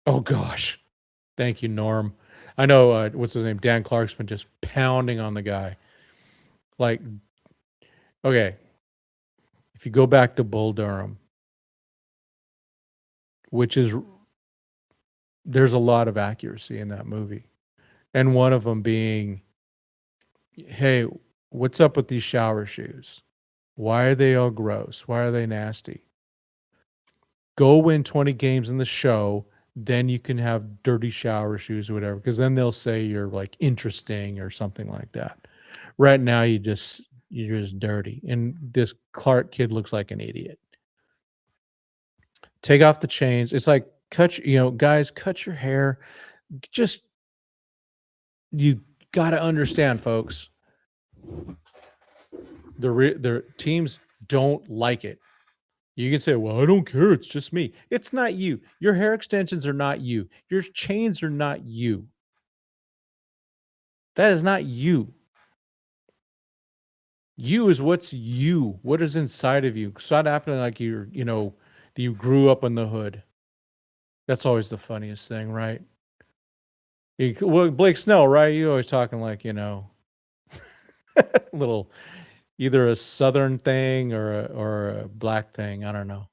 Oh gosh. Thank you, Norm. I know what's his name? Dan Clark's been just pounding on the guy. Like, okay, if you go back to Bull Durham, which is there's a lot of accuracy in that movie. And one of them being, hey, what's up with these shower shoes? Why are they all gross? Why are they nasty? Go win 20 games in the show, then you can have dirty shower shoes or whatever, because then they'll say you're like interesting or something like that. Right now, you're just dirty, and this Clark kid looks like an idiot. Take off the chains. It's like guys, cut your hair. Just you got to understand, folks. The teams don't like it. You can say, well, I don't care. It's just me. It's not you. Your hair extensions are not you. Your chains are not you. That is not you. You is what's you. What is inside of you. Stop acting like you grew up in the hood. That's always the funniest thing, right? Well, Blake Snell, right? You always talking like, little either a southern thing or a black thing. I don't know.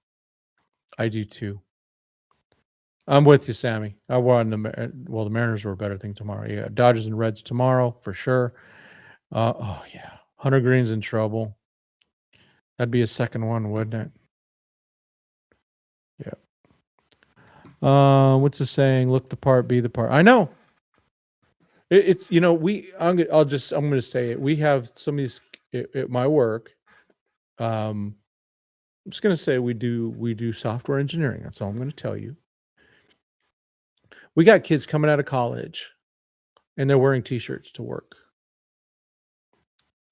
I do too. I'm with you, Sammy. I want the Mariners were a better thing tomorrow. Yeah, Dodgers and Reds tomorrow for sure. Oh yeah, Hunter Green's in trouble. That'd be a second one, wouldn't it? Yeah. What's the saying? Look the part, be the part. I know. It's I'm gonna say it. We have some of these at my work. I'm just gonna say we do software engineering. That's all I'm gonna tell you. We got kids coming out of college, and they're wearing T-shirts to work.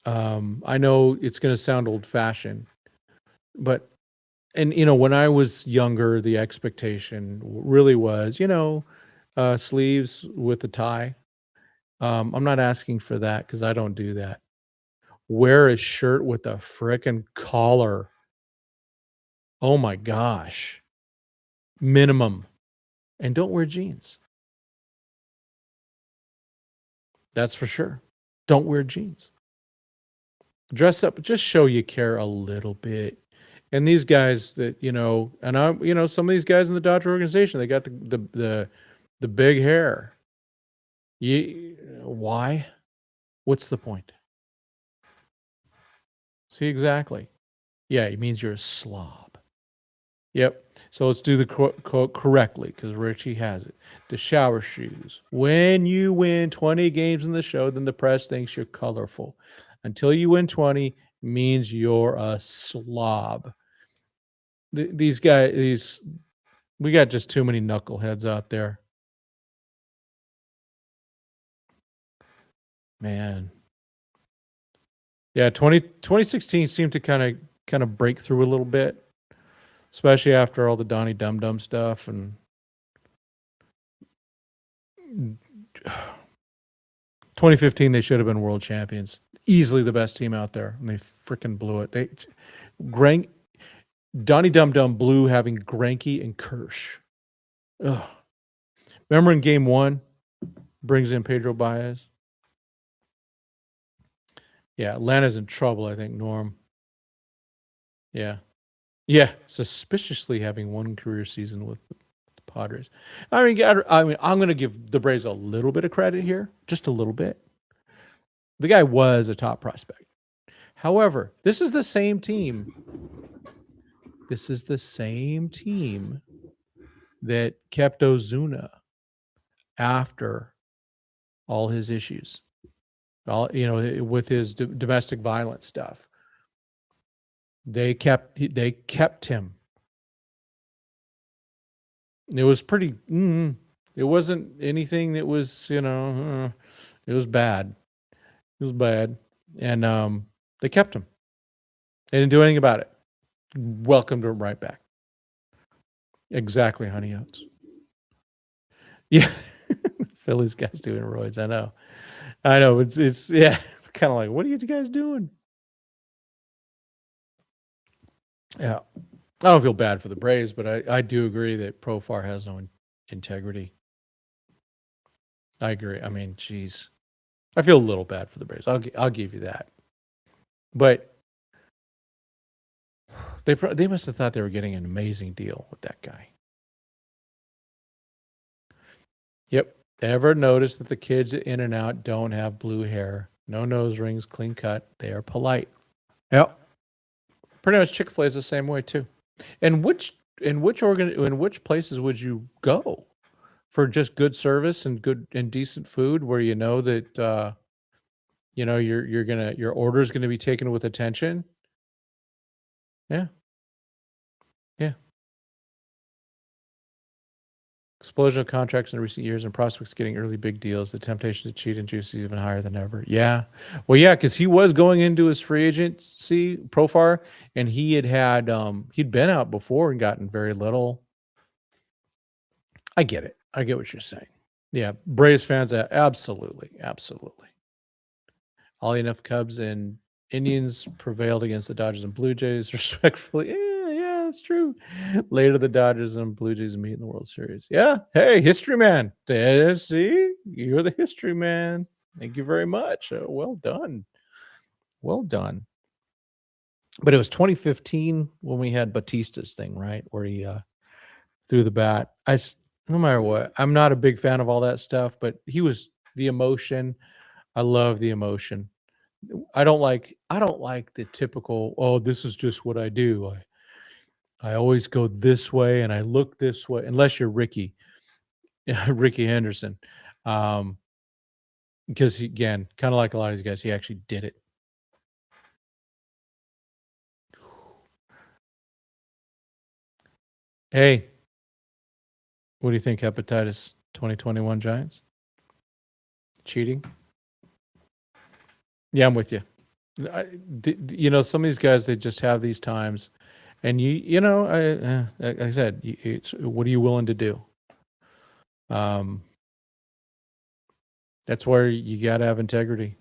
I know it's gonna sound old-fashioned, but when I was younger, the expectation really was, sleeves with a tie. I'm not asking for that because I don't do that. Wear a shirt with a frickin' collar. Oh my gosh. Minimum. And don't wear jeans. That's for sure. Don't wear jeans. Dress up, just show you care a little bit. And these guys that, and some of these guys in the Dodger organization, they got the big hair. Why? What's the point? See, exactly. Yeah, it means you're a slob. Yep. So let's do the quote correctly because Richie has it. The shower shoes. When you win 20 games in the show, then the press thinks you're colorful. Until you win 20 means you're a slob. These guys, we got just too many knuckleheads out there. Man. Yeah, 2016 seemed to kind of break through a little bit, especially after all the Donnie Dum Dum stuff and 2015 they should have been world champions. Easily the best team out there, and they freaking blew it. Donnie Dum Dum blew having Greinke and Kirsch. Ugh. Remember in game 1, brings in Pedro Baez. Yeah, Atlanta's in trouble, I think, Norm. Yeah. Yeah, suspiciously having one career season with the Padres. I mean, I'm going to give the Braves a little bit of credit here, just a little bit. The guy was a top prospect. However, this is the same team. This is the same team that kept Ozuna after all his issues, with his domestic violence stuff. They kept him. It was pretty. It wasn't anything that was, it was bad. It was bad, and they kept him. They didn't do anything about it. Welcomed him right back. Exactly, honey oats. Yeah, Phillies guys doing roids. I know. It's yeah, kind of like, what are you guys doing? Yeah, I don't feel bad for the Braves, but I do agree that Profar has no integrity. I agree. I mean, geez, I feel a little bad for the Braves. I'll give you that, but they must have thought they were getting an amazing deal with that guy. Yep. Ever notice that the kids at In-N-Out don't have blue hair, no nose rings, clean cut? They are polite. Yep. Pretty much Chick-fil-A is the same way too. And which places would you go for just good service and good and decent food where you know that your order is gonna be taken with attention? Yeah. Yeah. Explosion of contracts in recent years and prospects getting early big deals. The temptation to cheat and juice is even higher than ever. Yeah. Well, yeah, because he was going into his free agency Profar, and he'd been out before and gotten very little. I get it. I get what you're saying. Yeah, Braves fans, absolutely. Oddly enough, Cubs and Indians prevailed against the Dodgers and Blue Jays respectfully. Yeah, that's true. Later, the Dodgers and Blue Jays meet in the World Series. Yeah. Hey, history man. See, you're the history man. Thank you very much. Well done. Well done. But it was 2015 when we had Batista's thing, right? Where he threw the bat. No matter what. I'm not a big fan of all that stuff, but he was the emotion. I love the emotion. I don't like the typical, "Oh, this is just what I do. I always go this way and I look this way," unless you're Ricky, Ricky Henderson. Um, because he, again, kinda like a lot of these guys, he actually did it. Hey, what do you think, hepatitis 2021 Giants? Cheating? Yeah, I'm with you. Some of these guys, they just have these times, and like I said, what are you willing to do? Um, that's where you got to have integrity.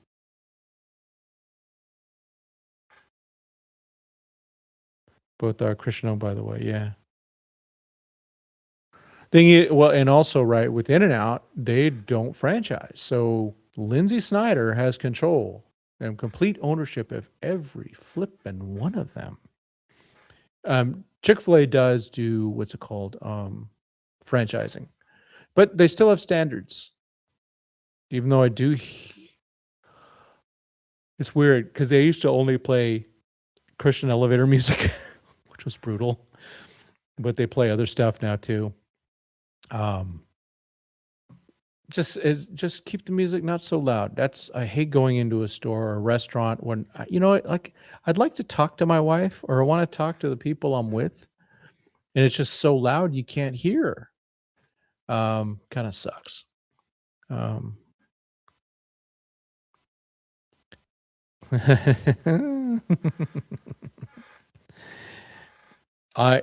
Both are Christian, by the way. Yeah. Well, and also right with In and Out, they don't franchise, so Lindsay Snyder has control and complete ownership of every flippin' one of them. Chick-fil-A does do what's it called? Franchising, but they still have standards. Even though it's weird because they used to only play Christian elevator music, which was brutal, but they play other stuff now too. Um, just keep the music not so loud. I hate going into a store or a restaurant when like I'd like to talk to my wife or I want to talk to the people I'm with, and it's just so loud you can't hear. Kind of sucks. Um,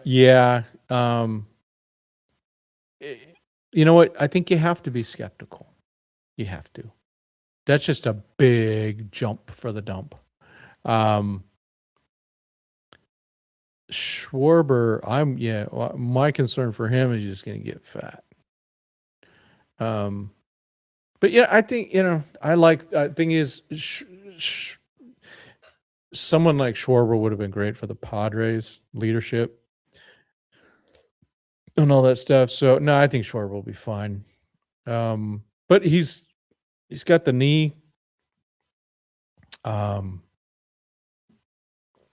yeah. Eh, you know what? I think you have to be skeptical. You have to. That's just a big jump for the dump. Um, Schwarber, my concern for him is just going to get fat. Um, but yeah, I think thing is, someone like Schwarber would have been great for the Padres leadership and all that stuff. So no, I think Schwarber will be fine. But he's got the knee. Um,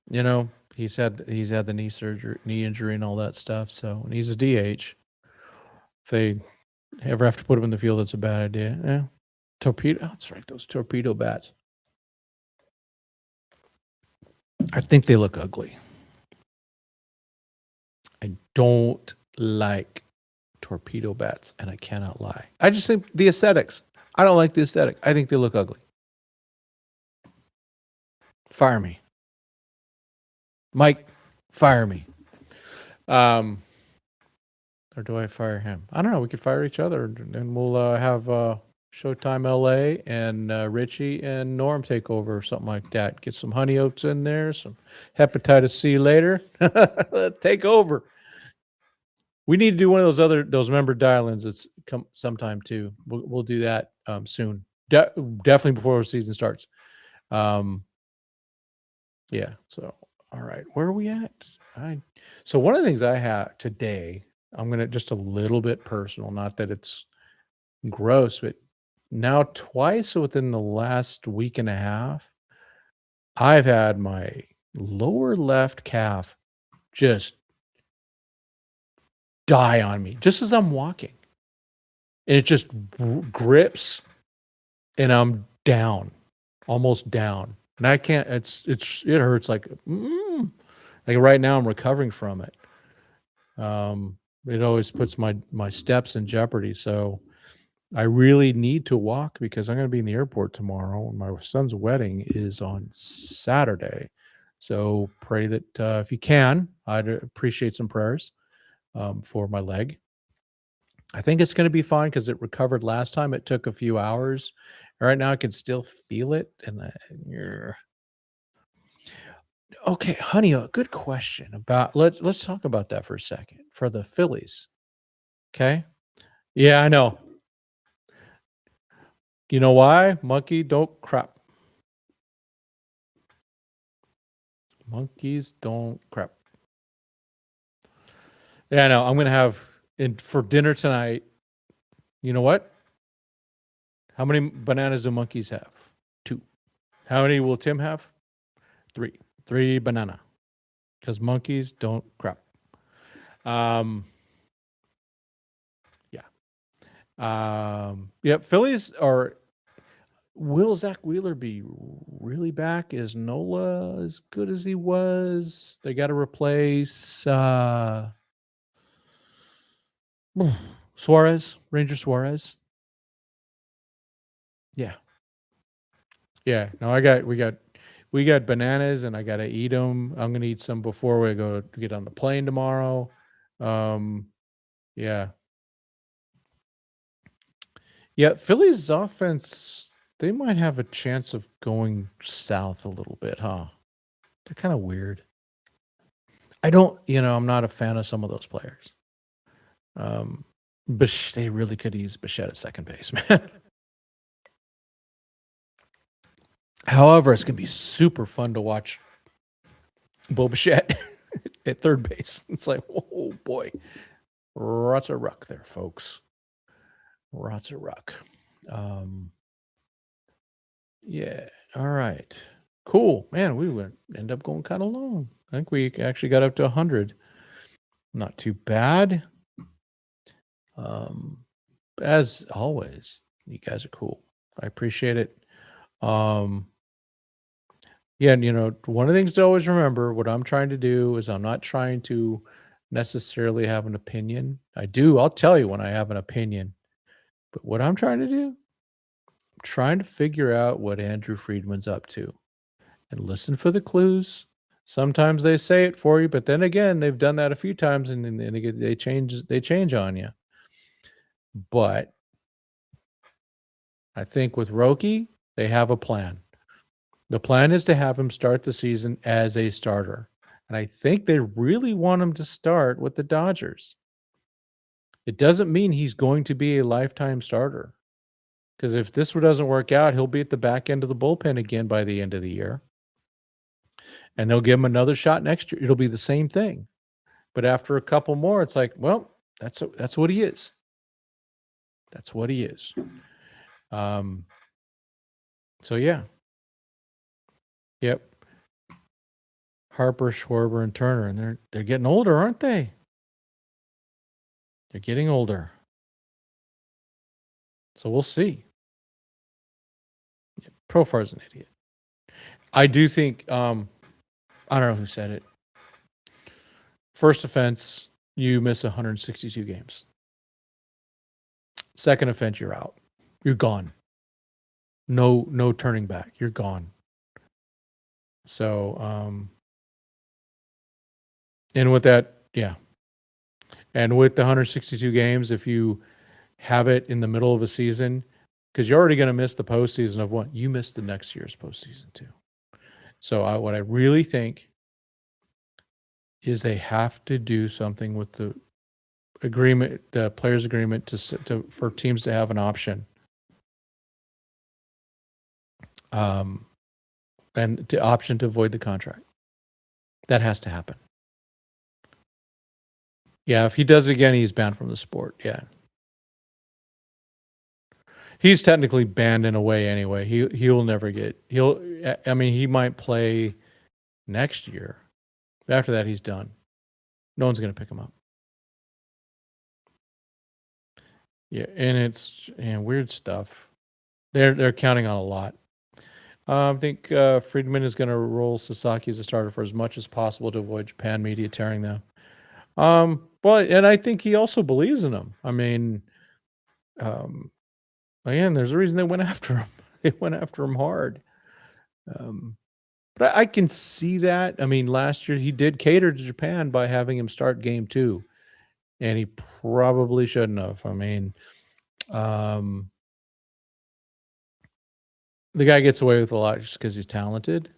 he's had the knee injury, and all that stuff. So and he's a DH. If they ever have to put him in the field, that's a bad idea. Yeah, torpedo. Oh, that's right, those torpedo bats. I think they look ugly. I don't like torpedo bats, and I cannot lie. I just think the aesthetics. I don't like the aesthetic. I think they look ugly. Fire me, Mike. Fire me. Um, or do I fire him? I don't know. We could fire each other, and we'll have Showtime LA and Richie and Norm take over or something like that. Get some honey oats in there, some hepatitis C later. Take over. We need to do one of those member dial-ins. It's come sometime too. We'll do that soon. Definitely before the season starts. Um, yeah. So all right, where are we at? So one of the things I have today, I'm gonna just a little bit personal. Not that it's gross, but now twice within the last week and a half, I've had my lower left calf just die on me just as I'm walking. And it just grips and I'm down, almost down. And I can't it hurts like right now I'm recovering from it. It always puts my steps in jeopardy. So I really need to walk because I'm going to be in the airport tomorrow. And my son's wedding is on Saturday. So pray that if you can, I'd appreciate some prayers for my leg. I think it's going to be fine because it recovered last time. It took a few hours. Right now, I can still feel it. Okay, honey, a good question about let's talk about that for a second for the Phillies. Okay. Yeah, I know. You know why? Monkey don't crap. Monkeys don't crap. Yeah, I know. I'm gonna have And for dinner tonight, you know what? How many bananas do monkeys have? 2. How many will Tim have? 3. 3 banana. Because monkeys don't crap. Yeah. Yeah. Phillies are. Will Zach Wheeler be really back? Is Nola as good as he was? They got to replace Suarez, Ranger Suarez. Yeah. Yeah. No, we got bananas, and I got to eat them. I'm gonna eat some before we go to get on the plane tomorrow. Yeah. Yeah. Phillies offense, they might have a chance of going south a little bit, huh? They're kind of weird. I'm not a fan of some of those players. They really could use Bichette at second base, man. However, it's gonna be super fun to watch Bo Bichette at third base. It's like, oh boy, lots of ruck there, folks. Lots of ruck. Yeah. All right. Cool, man. We would end up going kind of long. I think we actually got up to 100. Not too bad. As always, you guys are cool. I appreciate it. Yeah, and one of the things to always remember, what I'm trying to do is I'm not trying to necessarily have an opinion. I'll tell you when I have an opinion. But what I'm trying to do, I'm trying to figure out what Andrew Friedman's up to and listen for the clues. Sometimes they say it for you, but then again, they've done that a few times and then they change on you. But I think with Roki, they have a plan. The plan is to have him start the season as a starter. And I think they really want him to start with the Dodgers. It doesn't mean he's going to be a lifetime starter. Because if this doesn't work out, he'll be at the back end of the bullpen again by the end of the year. And they'll give him another shot next year. It'll be the same thing. But after a couple more, it's like, well, that's what he is. That's what he is. So yeah. Yep. Harper, Schwarber, and Turner, and they're getting older, aren't they? They're getting older. So we'll see. Profar's an idiot. I do think I don't know who said it. First offense, you miss 162 games. Second offense, you're out. You're gone. No turning back. You're gone. So and with that, yeah. And with the 162 games, if you have it in the middle of a season, because you're already going to miss the postseason of what you missed the next year's postseason too. So what I really think is they have to do something with the agreement, the players' agreement for teams to have an option, and the option to avoid the contract. That has to happen. Yeah, if he does it again, he's banned from the sport. Yeah. He's technically banned in a way anyway. He might play next year. After that, he's done. No one's going to pick him up. Yeah, and it's weird stuff. They're counting on a lot. I think Friedman is going to roll Sasaki as a starter for as much as possible to avoid Japan media tearing them. And I think he also believes in him. I mean, again, there's a reason they went after him. They went after him hard. But I can see that. I mean, last year he did cater to Japan by having him start game 2, and he probably shouldn't have. I mean, the guy gets away with a lot just because he's talented.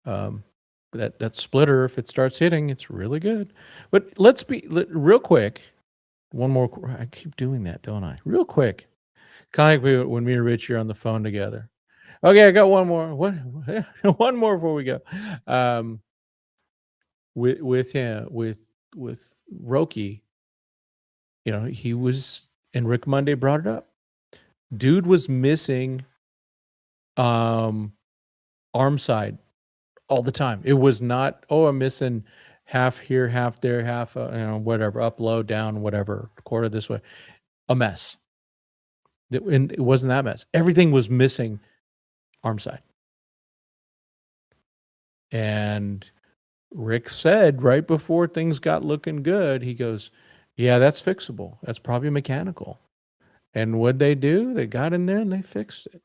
That splitter, if it starts hitting, it's really good. But real quick. One more. I keep doing that, don't I? Real quick. Kind of like when me and Rich are on the phone together. Okay, I got one more. What? One more before we go. With him, with Roki, he was, and Rick Monday brought it up. Dude was missing arm side all the time. It was not, oh, I'm missing half here, half there, half, whatever, up, low, down, whatever, quarter this way. A mess. And it wasn't that mess. Everything was missing arm side. And Rick said right before things got looking good, he goes, yeah, that's fixable. That's probably mechanical. And what'd they do? They got in there and they fixed it.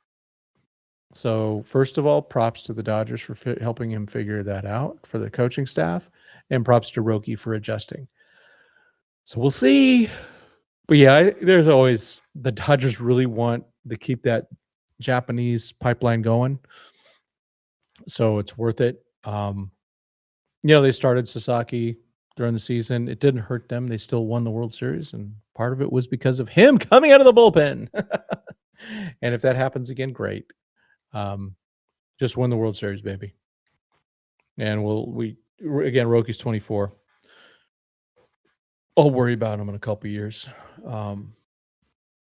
So first of all, props to the Dodgers for helping him figure that out, for the coaching staff, and props to Roki for adjusting. So we'll see. But yeah, there's always, the Dodgers really want to keep that Japanese pipeline going. So it's worth it. They started Sasaki during the season. It didn't hurt them. They still won the World Series, and part of it was because of him coming out of the bullpen. And if that happens again, great. Just win the World Series, baby. And Roki's 24. I'll worry about him in a couple years.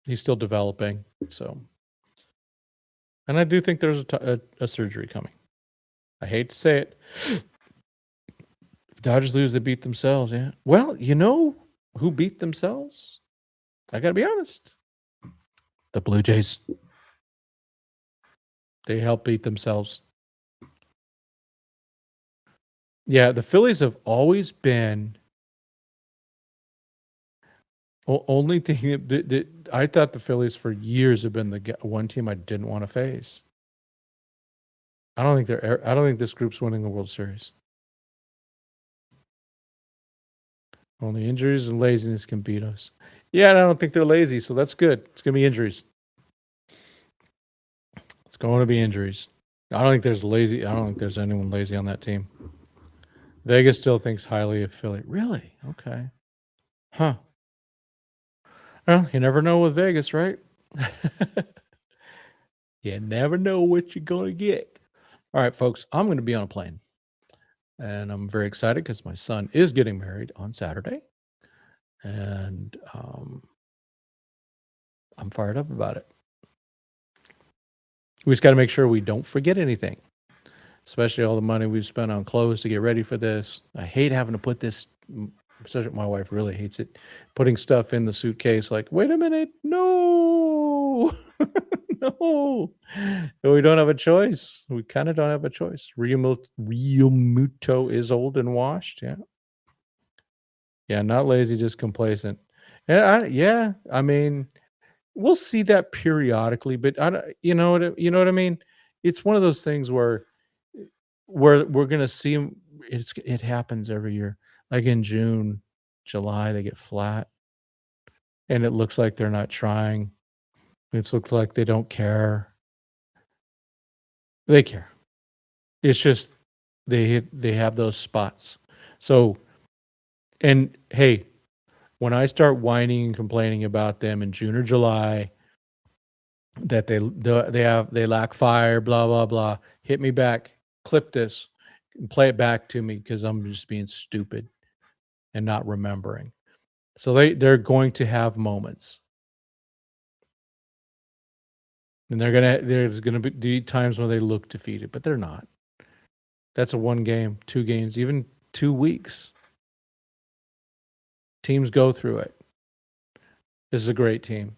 He's still developing, so. And I do think there's a surgery coming. I hate to say it. If Dodgers lose, they beat themselves. Yeah. Well, you know who beat themselves? I got to be honest. The Blue Jays. They helped beat themselves. Yeah, the Phillies have always been. Only thing that I thought the Phillies for years have been the one team I didn't want to face. I don't think this group's winning the World Series. Only injuries and laziness can beat us. Yeah, and I don't think they're lazy, so that's good. It's going to be injuries. It's going to be injuries. I don't think there's anyone lazy on that team. Vegas still thinks highly of Philly. Really? Okay. Huh. Well, you never know with Vegas, right? You never know what you're going to get. All right, folks, I'm going to be on a plane. And I'm very excited because my son is getting married on Saturday. And I'm fired up about it. We just got to make sure we don't forget anything, especially all the money we've spent on clothes to get ready for this. I hate having to put this, especially my wife really hates it, putting stuff in the suitcase like, wait a minute, no, no. We don't have a choice. We kind of don't have a choice. Ryumuto is old and washed, yeah. Yeah, not lazy, just complacent. And I mean, we'll see that periodically, but you know what I mean? It's one of those things where we're gonna see them. It happens every year. Like in June, July, they get flat, and it looks like they're not trying. It looks like they don't care. They care. It's just they have those spots. So, and hey, when I start whining and complaining about them in June or July, that they lack fire, blah blah blah, hit me back, clip this, and play it back to me because I'm just being stupid and not remembering. So they're going to have moments, and there's gonna be times when they look defeated, but they're not. That's a 1 game, 2 games, even 2 weeks. Teams go through it. This is a great team.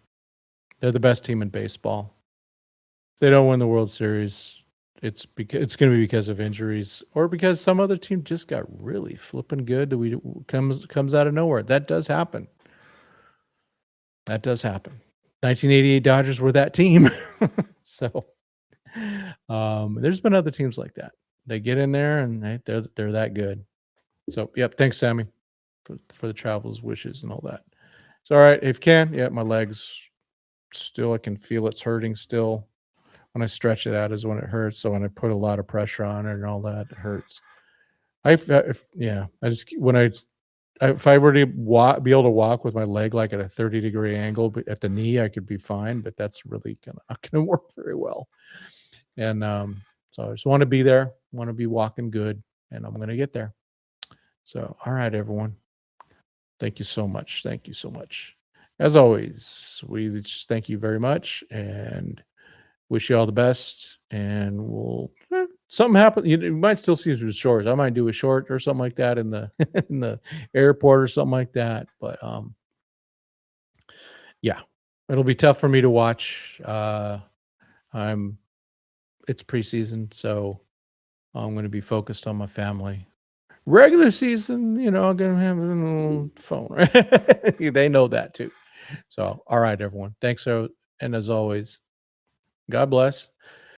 They're the best team in baseball. If they don't win the World Series, it's going to be because of injuries or because some other team just got really flipping good that comes out of nowhere. That does happen. 1988 Dodgers were that team. So there's been other teams like that. They get in there and they're that good. So, yep. Thanks, Sammy, for the travel's wishes and all that. It's all right. If you can, yeah, my legs still, I can feel it's hurting still. When I stretch it out is when it hurts. So when I put a lot of pressure on it and all that, it hurts. If I were to be able to walk with my leg like at a 30-degree angle, but at the knee, I could be fine. But that's really not going to work very well. And so I just want to be there, want to be walking good, and I'm going to get there. So, all right, everyone. Thank you so much. Thank you so much. As always, we just thank you very much and wish you all the best. And we'll something happen. You might still see some shorts. I might do a short or something like that in the in the airport or something like that. But yeah, it'll be tough for me to watch. I'm it's preseason, so I'm going to be focused on my family. Regular season, I'm gonna have a little phone. They know that too. So, all right, everyone. Thanks. And as always, God bless.